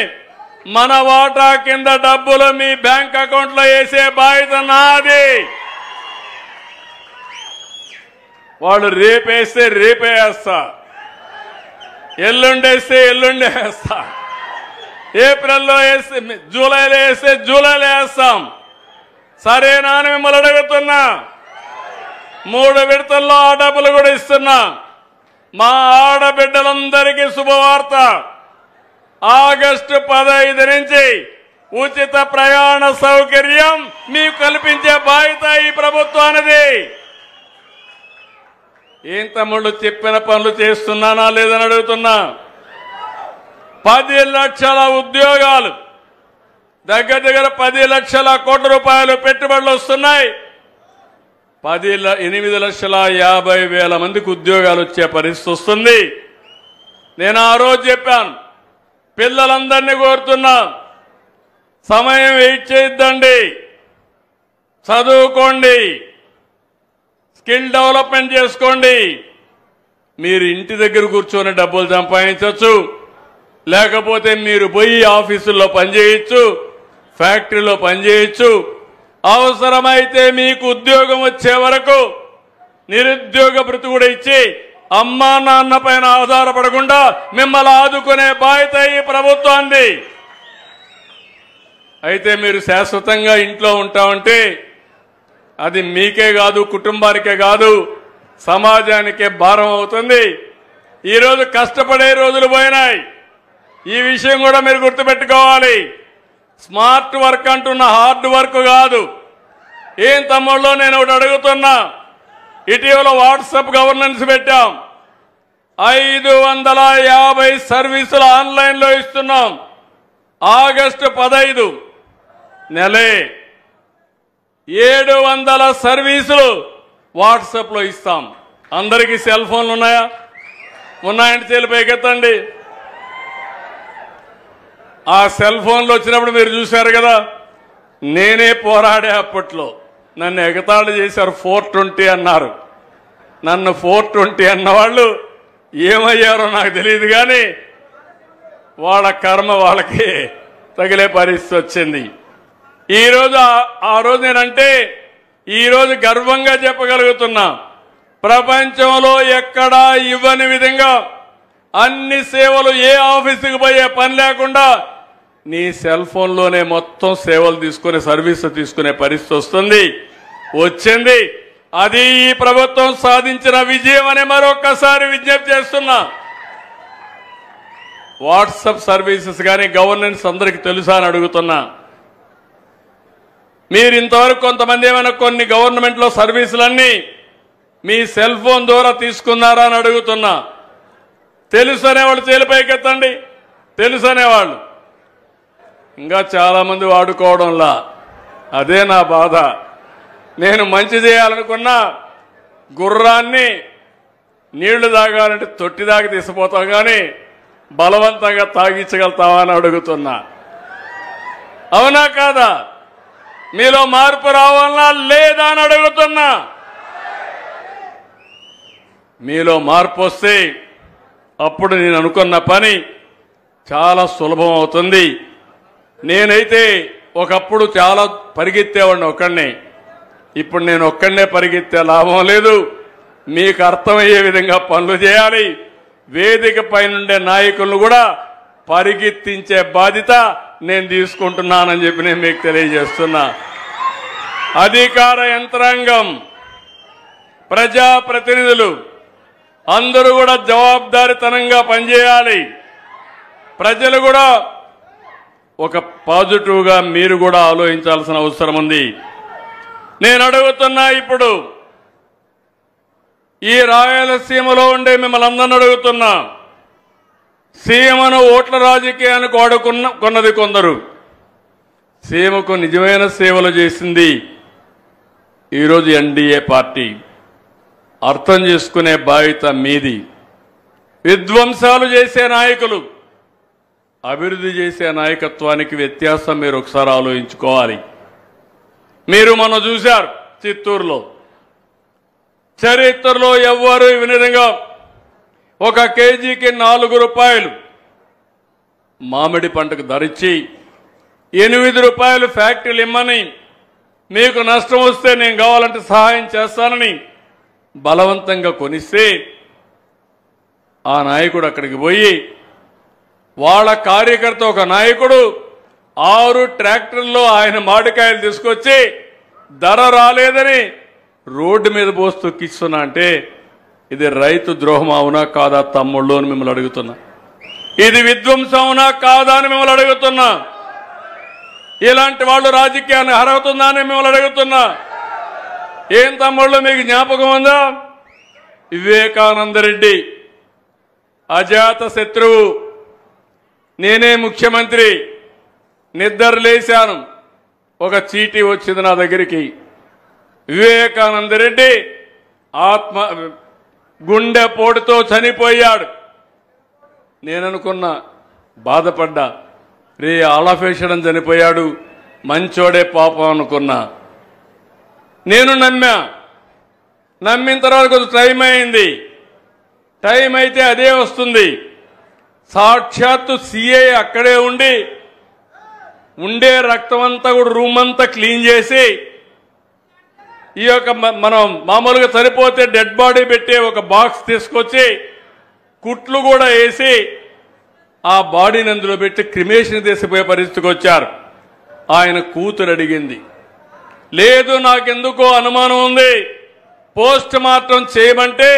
మన వాటా కింద డబ్బులు మీ బ్యాంక్ అకౌంట్లో వేసే బాధ్యత నాది. వాళ్ళు రేపేస్తే రేపే వేస్తా, ఎల్లుండేస్తే ఎల్లుండే వేస్తా, ఏప్రిల్లో వేస్తే జూలైలో వేస్తే జూలైలో వేస్తాం. సరేనా అని మిమ్మల్ని అడుగుతున్నా. 3 విడతల్లో ఆ డబ్బులు కూడా ఇస్తున్నా. మా ఆడబిడ్డలందరికీ శుభవార్త. ఆగస్టు 15 నుంచి ఉచిత ప్రయాణ సౌకర్యం మీకు కల్పించే బాధ్యత ఈ ప్రభుత్వానిది. ఏం తమ్ముళ్ళు చెప్పిన పనులు చేస్తున్నానా లేదని అడుగుతున్నా. 10 లక్షల ఉద్యోగాలు, దగ్గర 10 లక్షల కోట్ల రూపాయలు పెట్టుబడులు వస్తున్నాయి. 8,50,000 మందికి ఉద్యోగాలు వచ్చే పరిస్థితి వస్తుంది. నేను ఆ రోజు చెప్పాను, పిల్లలందరినీ కోరుతున్నా, సమయం వెయిట్ చేయొద్దండి, చదువుకోండి, స్కిల్ డెవలప్మెంట్ చేసుకోండి. మీరు ఇంటి దగ్గర కూర్చొని డబ్బులు సంపాదించవచ్చు, లేకపోతే మీరు పోయి ఆఫీసుల్లో పనిచేయచ్చు, ఫ్యాక్టరీలో పనిచేయచ్చు. అవసరమైతే మీకు ఉద్యోగం వచ్చే వరకు నిరుద్యోగ భృతి కూడా ఇచ్చి అమ్మా నాన్న పైన ఆధారపడకుండా మిమ్మల్ని ఆదుకునే బాధ్యత ఈ ప్రభుత్వాన్ని. అయితే మీరు శాశ్వతంగా ఇంట్లో ఉంటామంటే అది మీకే కాదు, కుటుంబానికే కాదు, సమాజానికే భారం అవుతుంది. ఈరోజు కష్టపడే రోజులు పోయినాయి. ఈ విషయం కూడా మీరు గుర్తుపెట్టుకోవాలి. స్మార్ట్ వర్క్ అంటున్న హార్డ్ వర్క్ కాదు. ఏం తమ్ముళ్ళు, నేను ఒకటి అడుగుతున్నా. ఇటీవల వాట్సాప్ గవర్నెన్స్ పెట్టాం. 550 సర్వీసులు ఆన్లైన్లో ఇస్తున్నాం. ఆగస్టు 15 నెలే 700 సర్వీసులు వాట్సాప్లో ఇస్తాం. అందరికీ సెల్ ఫోన్లు ఉన్నాయా? ఉన్నాయంటే చేతులు పైకెత్తండి. ఆ సెల్ ఫోన్లు వచ్చినప్పుడు మీరు చూశారు కదా, నేనే పోరాడే. అప్పట్లో నన్ను ఎగతాళి చేశారు, 420 అన్నారు. నన్ను 420 అన్నవాళ్ళు ఏమయ్యారో నాకు తెలియదు, కానీ వాళ్ళ కర్మ వాళ్ళకి తగిలే పరిస్థితి వచ్చింది. ఈరోజు ఆ రోజు నేనంటే ఈరోజు గర్వంగా చెప్పగలుగుతున్నా, ప్రపంచంలో ఎక్కడా ఇవ్వని విధంగా అన్ని సేవలు ఏ ఆఫీసుకు పోయే పని లేకుండా నీ సెల్ ఫోన్లోనే మొత్తం సేవలు తీసుకునే సర్వీస్ తీసుకునే పరిస్థితి వచ్చింది. అది ఈ ప్రభుత్వం సాధించిన విజయం అని మరొక్కసారి విజ్ఞప్తి చేస్తున్నా. వాట్సాప్ సర్వీసెస్ కానీ గవర్నెన్స్ అందరికీ తెలుసా అని అడుగుతున్నా. మీరు ఇంతవరకు కొంతమంది ఏమైనా కొన్ని గవర్నమెంట్లో సర్వీసులన్నీ మీ సెల్ ఫోన్ ద్వారా తీసుకున్నారా అని అడుగుతున్నా. తెలుసు అనేవాళ్ళు చేలిపైకెత్తండి. తెలుసు అనేవాళ్ళు ఇంకా చాలామంది వాడుకోవడంలా. అదే నా బాధ. నేను మంచి చేయాలనుకున్నా గుర్రాన్ని నీళ్లు తాగాలంటే తొట్టి దాకా తీసుకుపోతాం కానీ బలవంతంగా తాగించగలుగుతావా అని అడుగుతున్నా. అవునా కాదా? మీలో మార్పు రావాలన్నా లేదా అని అడుగుతున్నా. మీలో మార్పు వస్తే అప్పుడు నేను అనుకున్న పని చాలా సులభం అవుతుంది. నేనైతే ఒకప్పుడు చాలా పరిగెత్తేవాడిని ఒక్కడినే. ఇప్పుడు నేను ఒక్కడనే పరిగెత్తే లాభం లేదు. మీకు అర్థమయ్యే విధంగా పనులు చేయాలి. వేదిక పైనుండే నాయకులను కూడా పరిగెత్తించే బాధ్యత నేను తీసుకుంటున్నానని చెప్పి నేను మీకు తెలియజేస్తున్నా. అధికార యంత్రాంగం, ప్రజాప్రతినిధులు అందరూ కూడా జవాబుదారీతనంగా పనిచేయాలి. ప్రజలు కూడా ఒక పాజిటివ్గా మీరు కూడా ఆలోచించాల్సిన అవసరం ఉంది. నేను అడుగుతున్నా, ఇప్పుడు ఈ రాయలసీమలో ఉండే మిమ్మల్ని అందరిని అడుగుతున్నా. సీమను ఓట్ల రాజకీయానికి కొన్నది కొందరు. సీమకు నిజమైన సేవలు చేసింది ఈరోజు ఎన్డీఏ పార్టీ. అర్థం చేసుకునే బాధ్యత మీది. విధ్వంసాలు చేసే నాయకులు, అభివృద్ధి చేసే నాయకత్వానికి వ్యత్యాసం మీరు ఒకసారి ఆలోచించుకోవాలి. మీరు మనం చూశారు చిత్తూరులో. చరిత్రలో ఎవ్వరూ ఈ విధంగా 1 కేజీకి 4 రూపాయలు మామిడి పంటకు ధరిచ్చి 8 రూపాయలు ఫ్యాక్టరీలు ఇమ్మని, మీకు నష్టం వస్తే నేను కావాలంటే సహాయం చేస్తానని బలవంతంగా కొనిస్తే ఆ నాయకుడు అక్కడికి పోయి వాళ్ళ కార్యకర్త ఒక నాయకుడు 6 ట్రాక్టర్లో ఆయన మామిడికాయలు తీసుకొచ్చి ధర రాలేదని రోడ్డు మీద పోసి తొక్కిస్తున్నా అంటే ఇది రైతు ద్రోహం అవునా కాదా తమ్ముళ్ళు అని మిమ్మల్ని అడుగుతున్నా. ఇది విధ్వంసం అవునా కాదా అని మిమ్మల్ని అడుగుతున్నా. ఇలాంటి వాళ్ళు రాజకీయాన్ని అర్హతుందా అని మిమ్మల్ని అడుగుతున్నా. ఏం తమ్ముళ్ళు మీకు జ్ఞాపకం ఉందా? వివేకానంద రెడ్డి అజాత శత్రువు, నేనే ముఖ్యమంత్రి, నిద్ర లేశాను, ఒక చీటీ వచ్చింది నా దగ్గరికి. వివేకానంద రెడ్డి గుండెపోటుతో చనిపోయాడు. నేననుకున్నా, బాధపడ్డా, రే ఆలఫేషడం చనిపోయాడు, మంచోడే పాపం అనుకున్నా. నేను నమ్మిన తర్వాత కొంచెం టైం అయింది. టైం అయితే అదే వస్తుంది. సాక్షాత్తు సిఐ అక్కడే ఉండే రక్తం అంతా కూడా రూమ్ అంతా క్లీన్ చేసి, ఈ యొక్క మనం మామూలుగా చనిపోతే డెడ్ బాడీ పెట్టే ఒక బాక్స్ తీసుకొచ్చి కుట్లు కూడా వేసి ఆ బాడీని అందులో పెట్టి క్రిమేషన్ తీసిపోయే పరిస్థితికి వచ్చారు. ఆయన కూతురు అడిగింది, లేదు నాకెందుకో అనుమానం ఉంది, పోస్ట్ మార్టం చేయమంటే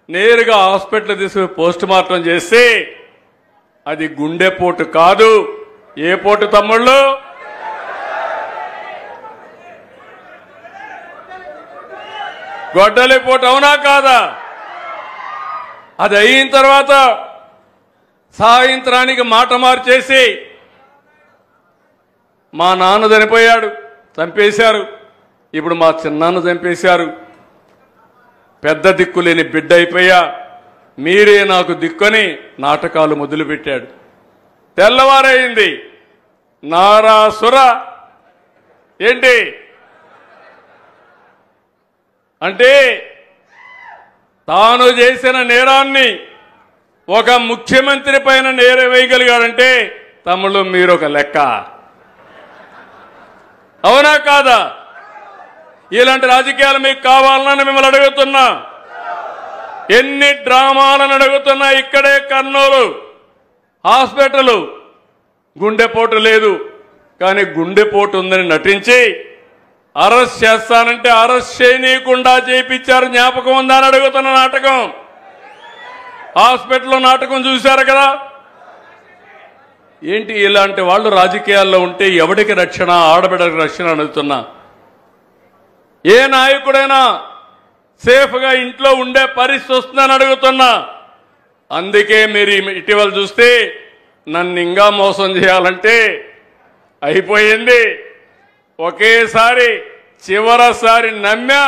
నేరుగా హాస్పిటల్ తీసుకుని పోస్ట్ మార్టం చేస్తే అది గుండెపోటు కాదు. ఏ పోటు తమ్ముళ్ళు? గొడ్డలి పోటు. అవునా కాదా? అది అయిన తర్వాత సాయంత్రానికి మాట మార్చేసి మా నాన్న చనిపోయాడు, చంపేశారు, ఇప్పుడు మా చిన్నాన్న చంపేశారు, పెద్ద దిక్కులేని బిడ్డ అయిపోయా, మీరే నాకు దిక్కుని నాటకాలు మొదలుపెట్టాడు. తెల్లవారైంది, నారాసుర ఏంటి అంటే తాను చేసిన నేరాన్ని ఒక ముఖ్యమంత్రి పైన నేరం వేయగలిగాడంటే తమ్ముళ్ళు మీరొక లెక్క. అవునా కాదా? ఇలాంటి రాజకీయాలు మీకు కావాలని మిమ్మల్ని అడుగుతున్నా. ఎన్ని డ్రామాలను అడుగుతున్నా ఇక్కడే కర్నూలు హాస్పిటల్ గుండెపోటు లేదు కానీ గుండెపోటు ఉందని నటించి అరెస్ట్ చేస్తానంటే అరెస్ట్ చేయనీయకుండా చేయించారు. జ్ఞాపకం ఉందా అని అడుగుతున్న నాటకం. హాస్పిటల్లో నాటకం చూశారు కదా. ఏంటి ఇలాంటి వాళ్ళు రాజకీయాల్లో ఉంటే ఎవడికి రక్షణ, ఆడబిడ్డకి రక్షణ అడుగుతున్నా. ఏ నాయకుడైనా సేఫ్గా ఇంట్లో ఉండే పరిస్థితి వస్తుందని అడుగుతున్నా. అందుకే మీరు ఇటీవల చూస్తే నన్ను ఇంకా మోసం చేయాలంటే అయిపోయింది. ఒకేసారి చివరిసారి నమ్మా.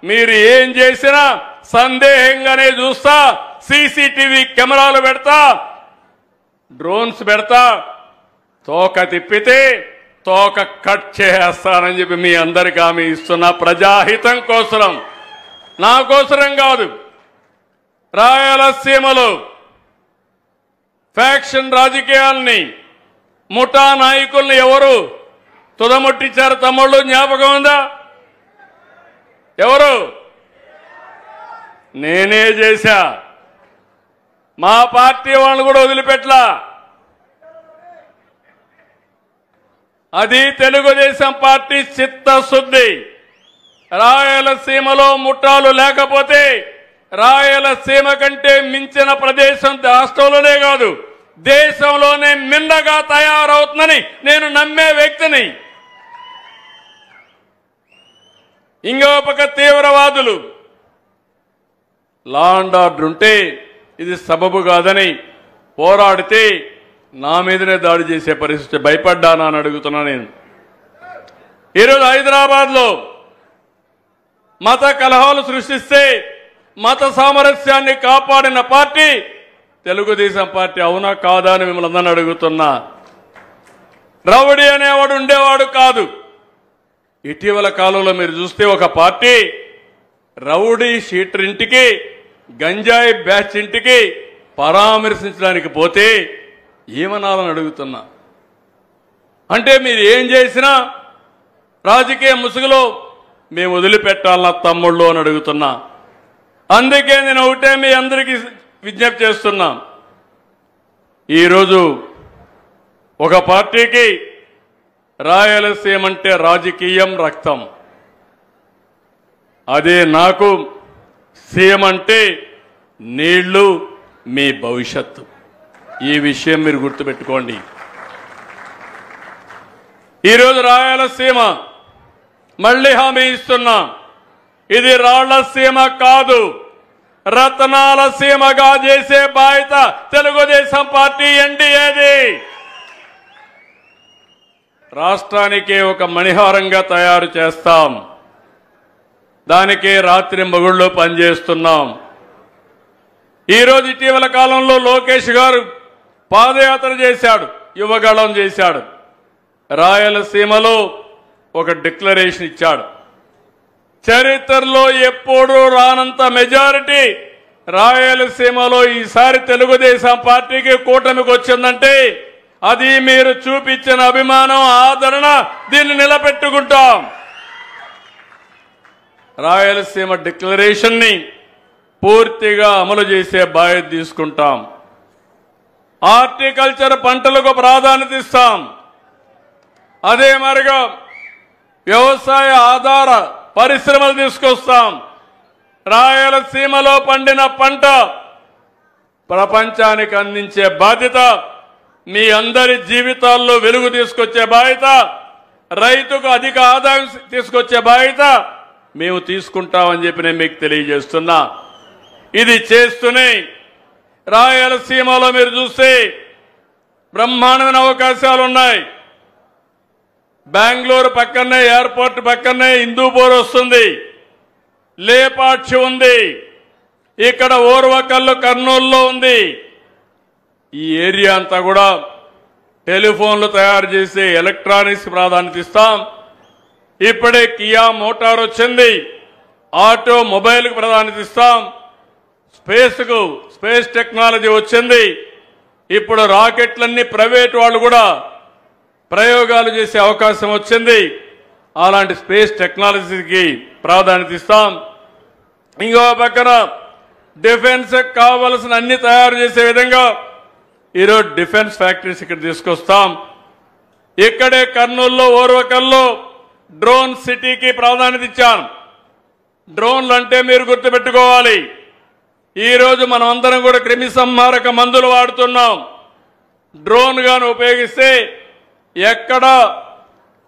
మీరు ఏం చేసినా సందేహంగానే చూస్తా. సీసీటీవీ కెమెరాలు పెడతా, డ్రోన్స్ పెడతా, తోక తిప్పితే తోక కట్ చేస్తానని చెప్పి మీ అందరికీ హామీ ఇస్తున్నా. ప్రజాహితం కోసం, నా కోసరం కాదు. రాయలసీమలో ఫ్యాక్షన్ రాజకీయాల్ని, ముఠా నాయకుల్ని ఎవరు తుదముట్టించారు తమ్ముళ్ళు? జ్ఞాపకం ఉందా? ఎవరు? నేనే చేశా. మా పార్టీ వాళ్ళని కూడా వదిలిపెట్లా. అది తెలుగుదేశం పార్టీ చిత్తశుద్ధి. రాయలసీమలో ముఠాలు లేకపోతే రాయలసీమ కంటే మించిన ప్రదేశం రాష్ట్రంలోనే కాదు దేశంలోనే మిన్నగా తయారవుతుందని నేను నమ్మే వ్యక్తిని. ఇంకో పక్క తీవ్రవాదులు లా అండ్ ఆర్డర్ ఉంటే ఇది సబబు కాదని పోరాడితే నా మీదనే దాడి చేసే పరిస్థితి. భయపడ్డానా అని అడుగుతున్నా నేను. ఈరోజు హైదరాబాద్లో మత కలహాలు సృష్టిస్తే మత సామరస్యాన్ని కాపాడిన పార్టీ తెలుగుదేశం పార్టీ. అవునా కాదా అని మిమ్మల్ని అందరిని అడుగుతున్నా. రౌడీ అనేవాడు ఉండేవాడు కాదు. ఇటీవల కాలంలో మీరు చూస్తే ఒక పార్టీ రౌడీ షీటర్ ఇంటికి, గంజాయి బ్యాచ్ ఇంటికి పరామర్శించడానికి పోతే ఏమనాలని అడుగుతున్నా. అంటే మీరు ఏం చేసినా రాజకీయ ముసుగులో మేము వదిలిపెట్టాలన్న తమ్ముళ్ళు అని అడుగుతున్నా. అందుకే నేను ఒకటే మీ అందరికీ విజ్ఞప్తి చేస్తున్నా. ఈరోజు ఒక పార్టీకి రాయలసీమ అంటే రాజకీయం, రక్తం. అదే నాకు సీఎం అంటే నీళ్లు, మీ భవిష్యత్తు. ఈ విషయం మీరు గుర్తుపెట్టుకోండి. ఈరోజు రాయలసీమ మళ్ళీ హామీ ఇస్తున్నా, ఇది రాళ్ల సీమ కాదు, రత్నాల సీమగా చేసే బాధ్యత తెలుగుదేశం పార్టీ ఎన్డీఏది. రాష్ట్రానికి ఒక మణిహారంగా తయారు చేస్తాం. దానికే రాత్రి మగుళ్ళు పనిచేస్తున్నాం. ఈరోజు ఇటీవల కాలంలో లోకేష్ గారు పాదయాత్ర చేశాడు, యువగళం చేశాడు. రాయలసీమలో ఒక డిక్లరేషన్ ఇచ్చాడు. చరిత్రలో ఎప్పుడూ రానంత మెజారిటీ రాయలసీమలో ఈసారి తెలుగుదేశం పార్టీకి, కూటమికి వచ్చిందంటే అది మీరు చూపించిన అభిమానం, ఆదరణ. దీన్ని నిలబెట్టుకుంటాం. రాయలసీమ డిక్లరేషన్ ని పూర్తిగా అమలు చేసే బాధ్యత తీసుకుంటాం. హార్టికల్చర్ పంటలకు ప్రాధాన్యత ఇస్తాం. అదే మరిగా వ్యవసాయ ఆధార పరిశ్రమలు తీసుకొస్తాం. రాయలసీమలో పండిన పంట ప్రపంచానికి అందించే బాధ్యత, మీ అందరి జీవితాల్లో వెలుగు తీసుకొచ్చే బాధ్యత, రైతుకు అధిక ఆదాయం తీసుకొచ్చే బాధ్యత మేము తీసుకుంటామని చెప్పి నేను మీకు తెలియజేస్తున్నా. ఇది చేస్తూనే రాయలసీమలో మీరు చూస్తే బ్రహ్మాండమైన అవకాశాలు ఉన్నాయి. బెంగళూరు పక్కనే, ఎయిర్పోర్ట్ పక్కనే హిందూపూర్ వస్తుంది, లేపాక్షి ఉంది, ఇక్కడ ఓర్వకల్లు కర్నూలులో ఉంది. ఈ ఏరియా అంతా కూడా టెలిఫోన్లు తయారు చేసే ఎలక్ట్రానిక్స్ ప్రాధాన్యత ఇస్తాం. ఇప్పుడే కియా మోటార్ వచ్చింది, ఆటో మొబైల్కి ప్రాధాన్యత ఇస్తాం. స్పేస్ టెక్నాలజీ వచ్చింది. ఇప్పుడు రాకెట్లన్నీ ప్రైవేట్ వాళ్ళు కూడా ప్రయోగాలు చేసే అవకాశం వచ్చింది. అలాంటి స్పేస్ టెక్నాలజీకి ప్రాధాన్యత ఇస్తాం. ఇంకో పక్కన డిఫెన్స్ కావాల్సిన అన్ని తయారు చేసే విధంగా ఈరోజు డిఫెన్స్ ఫ్యాక్టరీస్ ఇక్కడ తీసుకొస్తాం. ఇక్కడే కర్నూలులో ఓర్వకల్లో డ్రోన్ సిటీకి ప్రాధాన్యత ఇచ్చాను. డ్రోన్లు అంటే మీరు గుర్తుపెట్టుకోవాలి, ఈరోజు మనం అందరం కూడా క్రిమి సంహారక మందులు వాడుతున్నాం. డ్రోన్ గాను ఉపయోగిస్తే ఎక్కడ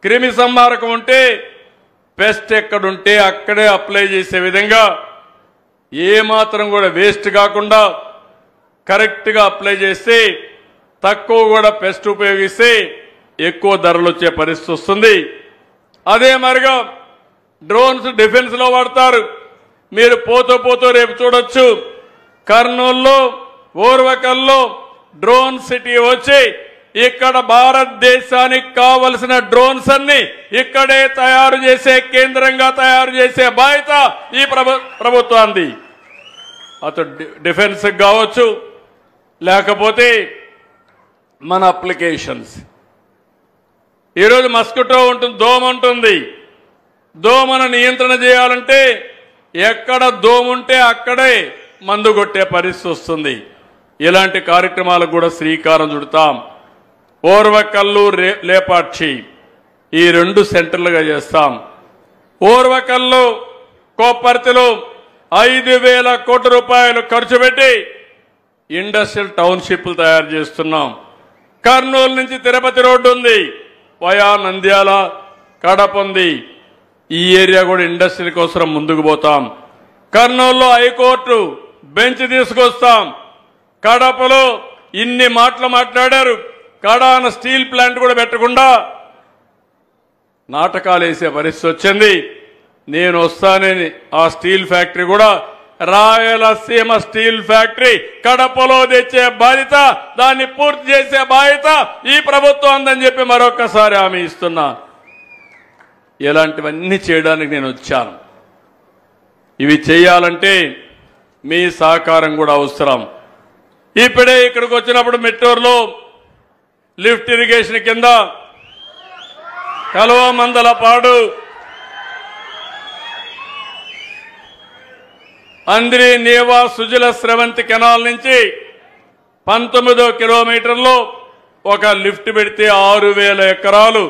క్రిమి సంహారకం ఉంటే పెస్ట్ ఎక్కడుంటే అక్కడే అప్లై చేసే విధంగా ఏమాత్రం కూడా వేస్ట్ కాకుండా కరెక్ట్గా అప్లై చేస్తే తక్కువ కూడా పెస్ట్ ఉపయోగిస్తే ఎక్కువ ధరలు వచ్చే పరిస్థితి వస్తుంది. అదే మరిగా డ్రోన్స్ డిఫెన్స్లో వాడతారు. మీరు పోతూ రేపు చూడొచ్చు, కర్నూలులో ఓర్వకల్లో డ్రోన్ సిటీ వచ్చి ఇక్కడ భారతదేశానికి కావలసిన డ్రోన్స్ అన్ని ఇక్కడే తయారు చేసే కేంద్రంగా తయారు చేసే బాధ్యత ఈ ప్రభుత్వానికి. అటు డిఫెన్స్ కావచ్చు, లేకపోతే మన అప్లికేషన్స్. ఈరోజు మస్కిటో ఉంటుంది, దోమ ఉంటుంది. దోమను నియంత్రణ చేయాలంటే ఎక్కడ దోమ ఉంటే అక్కడే మందు కొట్టే పరిస్థితి వస్తుంది. ఇలాంటి కార్యక్రమాలకు కూడా శ్రీకారం చుడతాం. ఓర్వకల్లు లేపాక్షి ఈ 2 సెంటర్లుగా చేస్తాం. ఓర్వకల్లు కోపర్తిలో 5,000 కోట్ల రూపాయలు ఖర్చు పెట్టి ఇండస్ట్రియల్ టౌన్షిప్లు తయారు చేస్తున్నాం. కర్నూలు నుంచి తిరుపతి రోడ్డు ఉంది, వయా నంద్యాల కడప ఉంది. ఈ ఏరియా కూడా ఇండస్ట్రియల్ కోసం ముందుకు పోతాం. కర్నూలులో హైకోర్టు బెంచ్ తీసుకొస్తాం. కడపలో ఇన్ని మాటలు మాట్లాడారు, కడాన స్టీల్ ప్లాంట్ కూడా పెట్టకుండా నాటకాలు వేసే పరిస్థితి వచ్చింది. నేను వస్తానని ఆ స్టీల్ ఫ్యాక్టరీ కూడా రాయలసీమ స్టీల్ ఫ్యాక్టరీ కడపలో తెచ్చే బాధ్యత, దాన్ని పూర్తి చేసే బాధ్యత ఈ ప్రభుత్వం ఉందని చెప్పి మరొక్కసారి హామీ ఇస్తున్నా. ఇలాంటివన్నీ చేయడానికి నేను వచ్చాను. ఇవి చేయాలంటే మీ సహకారం కూడా అవసరం. ఇప్పుడే ఇక్కడికి వచ్చినప్పుడు మెట్టూరులో లిఫ్ట్ ఇరిగేషన్ కింద కలువమందలపాడు, అంద్రి నేవా సుజల స్రవంతి కెనాల్ నుంచి 19వ కిలోమీటర్లో ఒక లిఫ్ట్ పెడితే 6,000 ఎకరాలు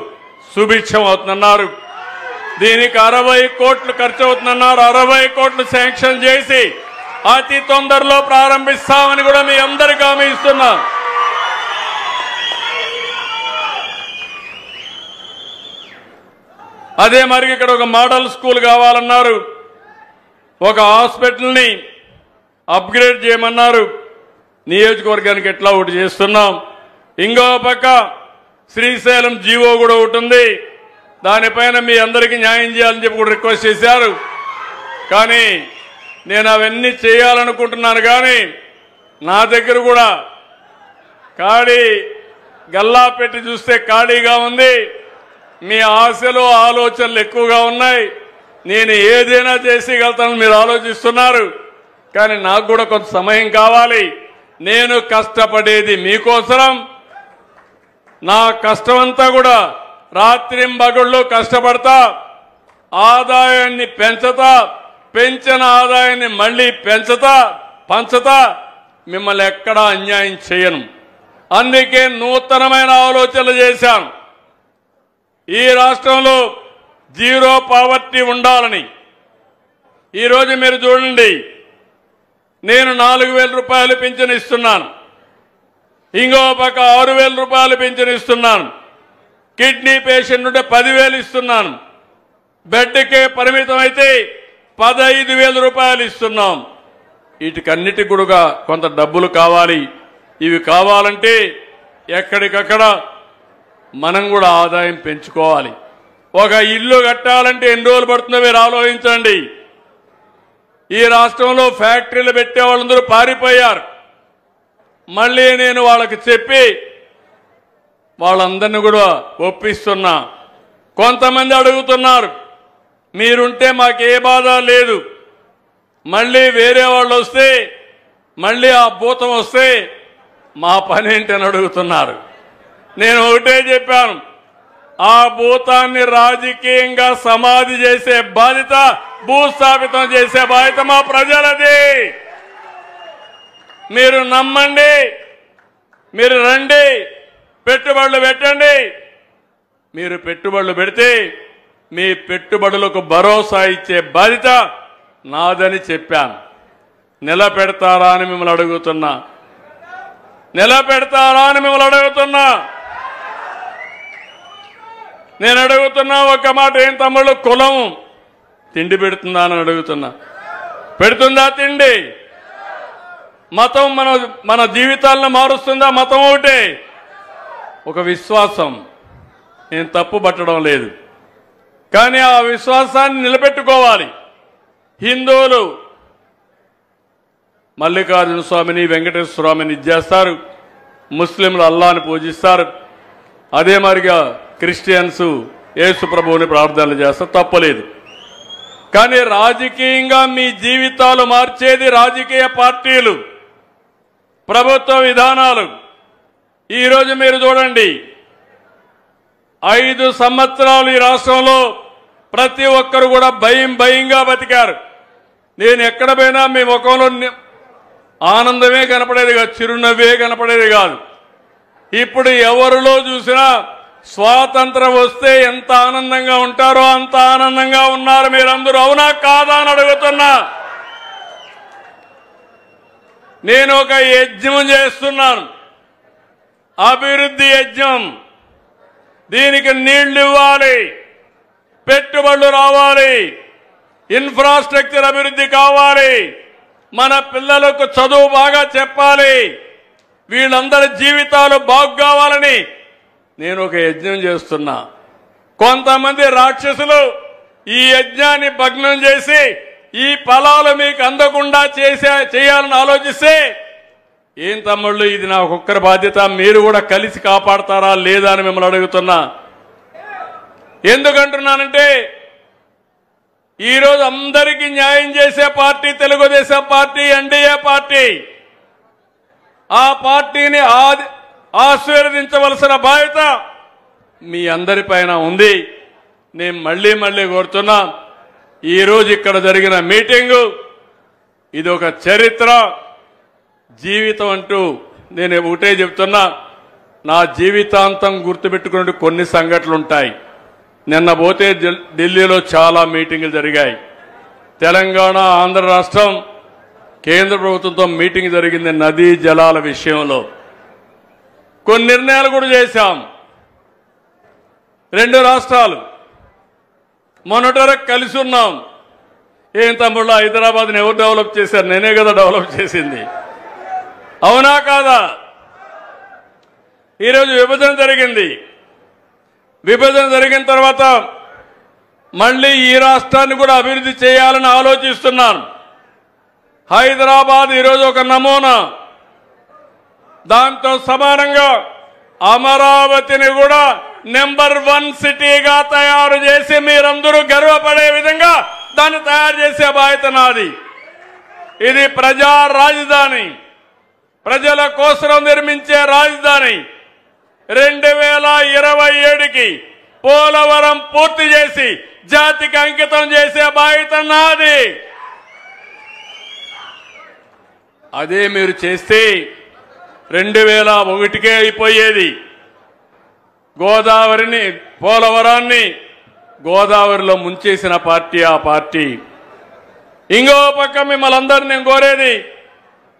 సుభిక్షం అవుతుందన్నారు. దీనికి 60 కోట్లు ఖర్చు అవుతుందన్నారు. 60 కోట్లు శాంక్షన్ చేసి అతి తొందరలో ప్రారంభిస్తామని కూడా మీ అందరికీ హామీ ఇస్తున్నా. అదే మరి ఇక్కడ ఒక మోడల్ స్కూల్ కావాలన్నారు, ఒక హాస్పిటల్ని అప్గ్రేడ్ చేయమన్నారు. నియోజకవర్గానికి ఎట్లా ఒకటి చేస్తున్నాం. ఇంకో పక్క శ్రీశైలం జీవో కూడా ఒకటి ఉంది, దానిపైన మీ అందరికీ న్యాయం చేయాలని చెప్పి కూడా రిక్వెస్ట్ చేశారు. కానీ నేను అవన్నీ చేయాలనుకుంటున్నాను. కానీ నా దగ్గర కూడా ఖాళీ గల్లా పెట్టి చూస్తే ఖాళీగా ఉంది. మీ ఆశలు ఆలోచనలు ఎక్కువగా ఉన్నాయి. నేను ఏదైనా చేసేయగలుగుతానని మీరు ఆలోచిస్తున్నారు. కానీ నాకు కూడా కొంత సమయం కావాలి. నేను కష్టపడేది మీకోసం. నా కష్టమంతా కూడా రాత్రింబగళ్ళు కష్టపడతా, ఆదాయాన్ని పెంచుతా, పెంచిన ఆదాయాన్ని మళ్లీ పంచుతా, మిమ్మల్ని ఎక్కడా అన్యాయం చేయను. అందుకే నూతనమైన ఆలోచనలు చేశాను. ఈ రాష్ట్రంలో జీరో పావర్టీ ఉండాలని. ఈరోజు మీరు చూడండి, నేను 4,000 రూపాయలు పింఛను ఇస్తున్నాను. ఇంకో పక్క 6,000 రూపాయలు పింఛను ఇస్తున్నాను. కిడ్నీ పేషెంట్ ఉంటే 10,000 ఇస్తున్నాను. బెడ్కే పరిమితం అయితే 15,000 రూపాయలు ఇస్తున్నాం. వీటికన్నిటికి కూడా కొంత డబ్బులు కావాలి. ఇవి కావాలంటే ఎక్కడికక్కడ మనం కూడా ఆదాయం పెంచుకోవాలి. ఒక ఇల్లు కట్టాలంటే ఎన్ని రోజులు పడుతుందో మీరు ఆలోచించండి. ఈ రాష్ట్రంలో ఫ్యాక్టరీలు పెట్టే వాళ్ళందరూ పారిపోయారు. మళ్ళీ నేను వాళ్ళకి చెప్పి వాళ్ళందరినీ కూడా ఒప్పిస్తున్నా. కొంతమంది అడుగుతున్నారు, మీరుంటే మాకే బాధ లేదు, మళ్ళీ వేరే వాళ్ళు వస్తే, మళ్ళీ ఆ భూతం వస్తే మా పని ఏంటని అడుగుతున్నారు. నేను ఒకటే చెప్పాను, ఆ భూతాన్ని రాజకీయంగా సమాధి చేసే బాధ్యత, భూస్థాపితం చేసే బాధ్యత మా ప్రజలది. మీరు నమ్మండి, మీరు రండి, పెట్టుబడులు పెట్టండి. మీరు పెట్టుబడులు పెడితే మీ పెట్టుబడులకు భరోసా ఇచ్చే బాధ్యత నాదని చెప్పాను. నిలబెడతారా అని మిమ్మల్ని అడుగుతున్నా, నిలబెడతారా అని మిమ్మల్ని అడుగుతున్నా. నేను అడుగుతున్నా ఒక మాట, ఏం తమ్ముళ్ళు, కులం తిండి పెడుతుందా అని అడుగుతున్నా. పెడుతుందా తిండి? మతం మన జీవితాలను మారుస్తుందా? మతం ఒకటే, ఒక విశ్వాసం. నేను తప్పు పట్టడం లేదు, కానీ ఆ విశ్వాసాన్ని నిలబెట్టుకోవాలి. హిందువులు మల్లికార్జున స్వామిని, వెంకటేశ్వర స్వామిని ఇచ్చేస్తారు, ముస్లింలు అల్లాని పూజిస్తారు, అదే మరిగా క్రిస్టియన్స్ యేసు ప్రభువుని ప్రార్థనలు చేస్తారు, తప్పలేదు. కానీ రాజకీయంగా మీ జీవితాలు మార్చేది రాజకీయ పార్టీలు, ప్రభుత్వ విధానాలు. ఈరోజు మీరు చూడండి, 5 సంవత్సరాలు ఈ రాష్ట్రంలో ప్రతి ఒక్కరు కూడా భయంగా బతికారు. నేను ఎక్కడ పోయినా మీ ముఖంలో ఆనందమే కనపడేది కాదు, చిరునవ్వే కనపడేది కాదు. ఇప్పుడు ఎవరిలో చూసినా స్వాతంత్రం వస్తే ఎంత ఆనందంగా ఉంటారో అంత ఆనందంగా ఉన్నారు మీరందరూ. అవునా కాదా అని అడుగుతున్నా. నేను ఒక యజ్ఞం చేస్తున్నాను, అభివృద్ధి యజ్ఞం. దీనికి నీళ్లు ఇవ్వాలి, పెట్టుబడులు రావాలి, ఇన్ఫ్రాస్ట్రక్చర్ అభివృద్ధి కావాలి, మన పిల్లలకు చదువు బాగా చెప్పాలి, వీళ్ళందరి జీవితాలు బాగు కావాలని నేను ఒక యజ్ఞం చేస్తున్నా. కొంతమంది రాక్షసులు ఈ యజ్ఞాన్ని భగ్నం చేసి ఈ ఫలాలు మీకు అందకుండా చేయాలని ఆలోచిస్తే, ఏం తమ్ముళ్ళు, ఇది నా ఒక్కరి బాధ్యత, మీరు కూడా కలిసి కాపాడతారా లేదా అని మిమ్మల్ని అడుగుతున్నా. ఎందుకంటున్నానంటే, ఈరోజు అందరికీ న్యాయం చేసే party Telugu Desam party, NDA party. ఆ పార్టీని ఆశీర్వదించవలసిన బాధ్యత మీ అందరిపైన ఉంది. నేను మళ్ళీ కోరుతున్నా, ఈరోజు ఇక్కడ జరిగిన మీటింగు ఇది ఒక చరిత్ర, జీవితం అంటూ నేను ఒకటే చెప్తున్నా. నా జీవితాంతం గుర్తుపెట్టుకునే కొన్ని సంఘటనలు ఉంటాయి. నిన్న పోతే ఢిల్లీలో చాలా మీటింగులు జరిగాయి. తెలంగాణ, ఆంధ్ర రాష్ట్రం, కేంద్ర ప్రభుత్వంతో మీటింగ్ జరిగింది నదీ జలాల విషయంలో. కొన్ని నిర్ణయాలు కూడా చేశాం. 2 రాష్ట్రాలు మొన్నటి కలిసి ఉన్నాం. ఏం తమ్ముళ్ళు, హైదరాబాద్ని ఎవరు డెవలప్ చేశారు? నేనే కదా డెవలప్ చేసింది, అవునా కాదా? ఈరోజు విభజన జరిగింది. విభజన జరిగిన తర్వాత మళ్ళీ ఈ రాష్ట్రాన్ని కూడా అభివృద్ధి చేయాలని ఆలోచిస్తున్నాను. హైదరాబాద్ ఈరోజు ఒక నమూనా. దాంతో సమానంగా అమరావతిని కూడా నెంబర్ 1 సిటీగా తయారు చేసి మీరందరూ గర్వపడే విధంగా దాన్ని తయారు చేసే బాధ్యత నాది. ఇది ప్రజా రాజధాని, ప్రజల కోసం నిర్మించే రాజధాని. 2027కి పోలవరం పూర్తి చేసి జాతికి అంకితం చేసే బాధ్యత నాది. అదే మీరు చేస్తే 2001కే అయిపోయేది. గోదావరిని, పోలవరాన్ని గోదావరిలో ముంచేసిన పార్టీ ఆ పార్టీ. ఇంకో పక్క మిమ్మల్ని అందరినీ నేను కోరేది,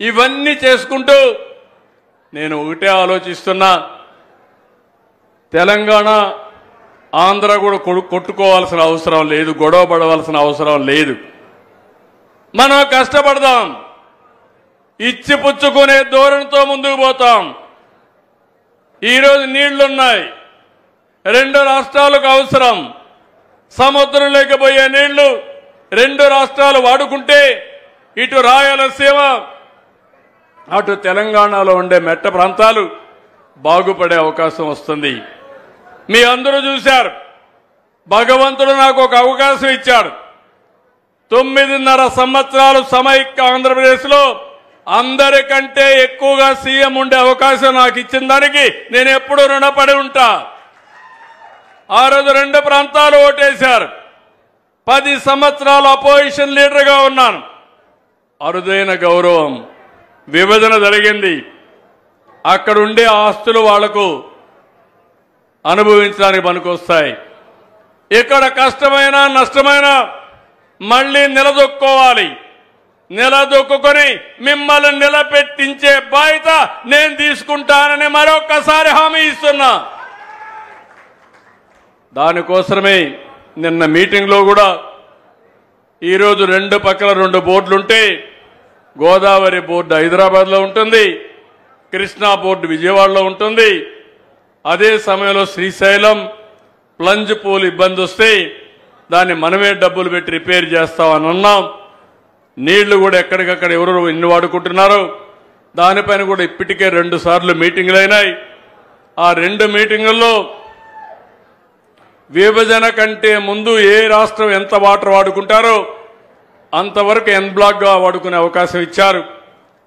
ఇవన్నీ చేసుకుంటూ నేను ఒకటే ఆలోచిస్తున్నా, తెలంగాణ, ఆంధ్ర కూడా కొట్టుకోవాల్సిన అవసరం లేదు, గొడవ పడవలసిన అవసరం లేదు. మనం కష్టపడదాం, ఇచ్చిపుచ్చుకునే ధోరణితో ముందుకు పోతాం. ఈరోజు నీళ్లున్నాయి, 2 రాష్ట్రాలకు అవసరం. సముద్రం లేకపోయే నీళ్లు 2 రాష్ట్రాలు వాడుకుంటే ఇటు రాయలసీమ, అటు తెలంగాణలో ఉండే మెట్ట ప్రాంతాలు బాగుపడే అవకాశం వస్తుంది. మీ అందరూ చూశారు, భగవంతుడు నాకు ఒక అవకాశం ఇచ్చాడు. 9.5 సంవత్సరాలు సమైక్య ఆంధ్రప్రదేశ్లో అందరికంటే ఎక్కువగా సీఎం ఉండే అవకాశం నాకు ఇచ్చిన దానికి నేను ఎప్పుడూ రుణపడి ఉంటా. ఆ రోజు 2 ప్రాంతాలు ఓటేశారు. 10 సంవత్సరాలు అపోజిషన్ లీడర్గా ఉన్నాను. అరుదైన గౌరవం. విభజన జరిగింది. అక్కడ ఉండే ఆస్తులు వాళ్లకు అనుభవించడానికి పనికొస్తాయి. ఇక్కడ కష్టమైన నష్టమైన మళ్ళీ నిలదొక్కోవాలి. నిలదొక్కుని మిమ్మల్ని నిలబెట్టించే బాధ్యత నేను తీసుకుంటానని మరొకసారి హామీ ఇస్తున్నా. దానికోసమే నిన్న మీటింగ్లో కూడా ఈరోజు రెండు పక్కల 2 బోర్డులుంటే గోదావరి బోర్డు హైదరాబాద్లో ఉంటుంది, కృష్ణా బోర్డు విజయవాడలో ఉంటుంది. అదే సమయంలో శ్రీశైలం ప్లంజ్ పూల్ ఇబ్బంది వస్తే దాన్ని మనమే డబ్బులు పెట్టి రిపేర్ చేస్తామని అన్నాం. నీళ్లు కూడా ఎక్కడికక్కడ ఎవరు ఎన్ని వాడుకుంటున్నారో దానిపైన కూడా ఇప్పటికే 2 సార్లు మీటింగులు అయినాయి. ఆ 2 మీటింగుల్లో విభజన కంటే ముందు ఏ రాష్ట్రం ఎంత వాటర్ వాడుకుంటారో అంతవరకు ఎన్ బ్లాక్గా వాడుకునే అవకాశం ఇచ్చారు.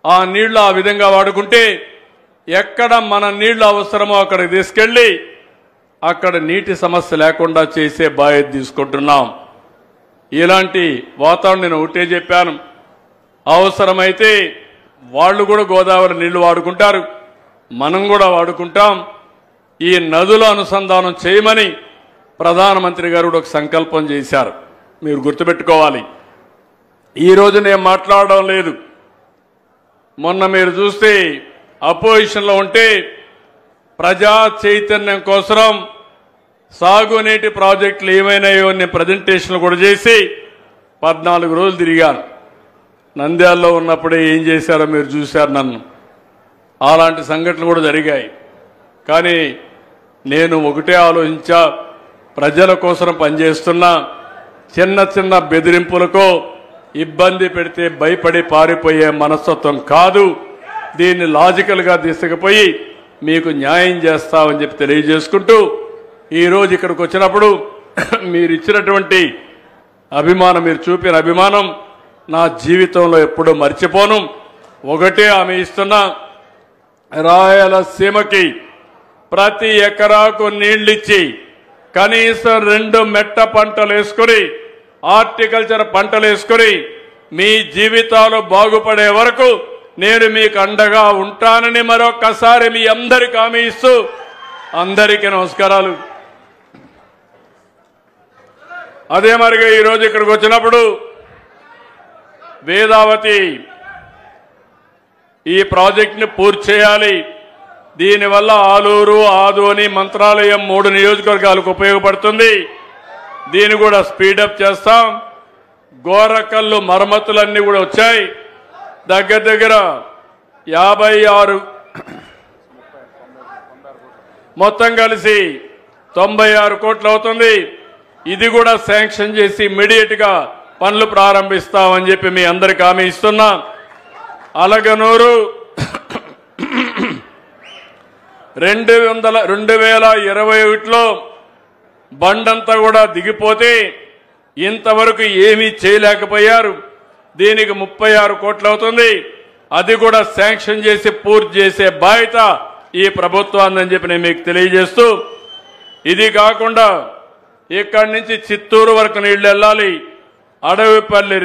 ఆ నీళ్లు ఆ విధంగా వాడుకుంటే ఎక్కడ మన నీళ్లు అవసరమో అక్కడికి తీసుకెళ్లి అక్కడ నీటి సమస్య లేకుండా చేసే బాధ్యత తీసుకుంటున్నాం. ఇలాంటి వాతావరణం నేను ఒకటే చెప్పాను. అవసరమైతే వాళ్ళు కూడా గోదావరి నీళ్లు వాడుకుంటారు, మనం కూడా వాడుకుంటాం. ఈ నదుల అనుసంధానం చేయమని ప్రధానమంత్రి గారు ఒక సంకల్పం చేశారు. మీరు గుర్తుపెట్టుకోవాలి. ఈరోజు నేను మాట్లాడడం లేదు. మొన్న మీరు చూస్తే అపోజిషన్లో ఉంటే ప్రజా చైతన్యం కోసం సాగునీటి ప్రాజెక్టులు ఏమైనాయో నేను ప్రజెంటేషన్లు కూడా చేసి 14 రోజులు తిరిగాను. నంద్యాలలో ఉన్నప్పుడే ఏం చేశారో మీరు చూశారు నన్ను. అలాంటి సంఘటనలు కూడా జరిగాయి. కానీ నేను ఒకటే ఆలోచించా, ప్రజల కోసం పనిచేస్తున్నా. చిన్న చిన్న బెదిరింపులకో ఇబ్బంది పెడితే భయపడి పారిపోయే మనస్తత్వం కాదు. దీన్ని లాజికల్గా తీసుకుపోయి మీకు న్యాయం చేస్తామని చెప్పి తెలియజేసుకుంటూ ఈరోజు ఇక్కడికి వచ్చినప్పుడు మీరు ఇచ్చినటువంటి అభిమానం, మీరు చూపిన అభిమానం నా జీవితంలో ఎప్పుడూ మర్చిపోను. ఒకటే హామీ ఇస్తున్నా, రాయలసీమకి ప్రతి ఎకరాకు నీళ్లిచ్చి కనీసం 2 మెట్ట పంటలు వేసుకొని హార్టికల్చర్ పంటలు వేసుకొని మీ జీవితాలు బాగుపడే వరకు నేను మీకు అండగా ఉంటానని మరొకసారి మీ అందరికీ హామీ ఇస్తూ అందరికీ నమస్కారాలు. అదే మరిగా ఈరోజు ఇక్కడికి వచ్చినప్పుడు వేదావతి ఈ ప్రాజెక్టుని పూర్తి చేయాలి. దీనివల్ల ఆలూరు, ఆదోని, మంత్రాలయం 3 నియోజకవర్గాలకు ఉపయోగపడుతుంది. దీన్ని కూడా స్పీడప్ చేస్తాం. గోరకల్లు మరమ్మతులన్నీ కూడా వచ్చాయి. దగ్గర దగ్గర 56 మొత్తం కలిసి 96 కోట్లు అవుతుంది. ఇది కూడా శాంక్షన్ చేసి ఇమ్మీడియట్ గా పనులు ప్రారంభిస్తామని చెప్పి మీ అందరికీ హామీ ఇస్తున్నా. అలగనూరు 2021లో బండంతా కూడా దిగిపోతే ఇంతవరకు ఏమీ చేయలేకపోయారు. దీనికి 36 కోట్లు అవుతుంది. అది కూడా శాంక్షన్ చేసి పూర్తి చేసే బాధ్యత ఈ ప్రభుత్వాన్ని అని చెప్పి నేను మీకు తెలియజేస్తూ, ఇది కాకుండా ఇక్కడి నుంచి చిత్తూరు వరకు నీళ్లు వెళ్ళాలి. అడవిపల్లి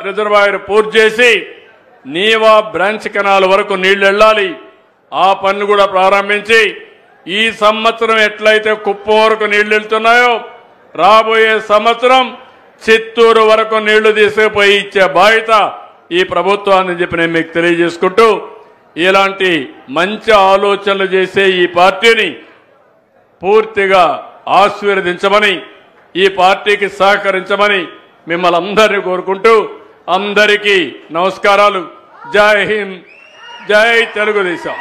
రిజర్వాయర్ పూర్తి చేసి నీవా బ్రాంచ్ కెనాల్ వరకు నీళ్లు వెళ్ళాలి. ఆ పన్ను కూడా ప్రారంభించి ఈ సంవత్సరం ఎట్లయితే కుప్పం వరకు నీళ్లు వెళ్తున్నాయో రాబోయే సంవత్సరం చిత్తూరు వరకు నీళ్లు తీసుకుపోయి ఇచ్చే బాధ్యత ఈ ప్రభుత్వాన్ని చెప్పి నేను మీకు తెలియజేసుకుంటూ, ఇలాంటి మంచి ఆలోచనలు చేసే ఈ పార్టీని పూర్తిగా ఆశీర్వదించమని, ఈ పార్టీకి సహకరించమని మిమ్మల్ని అందరినీ కోరుకుంటూ అందరికీ నమస్కారాలు. జై హింద్, జై తెలుగుదేశం.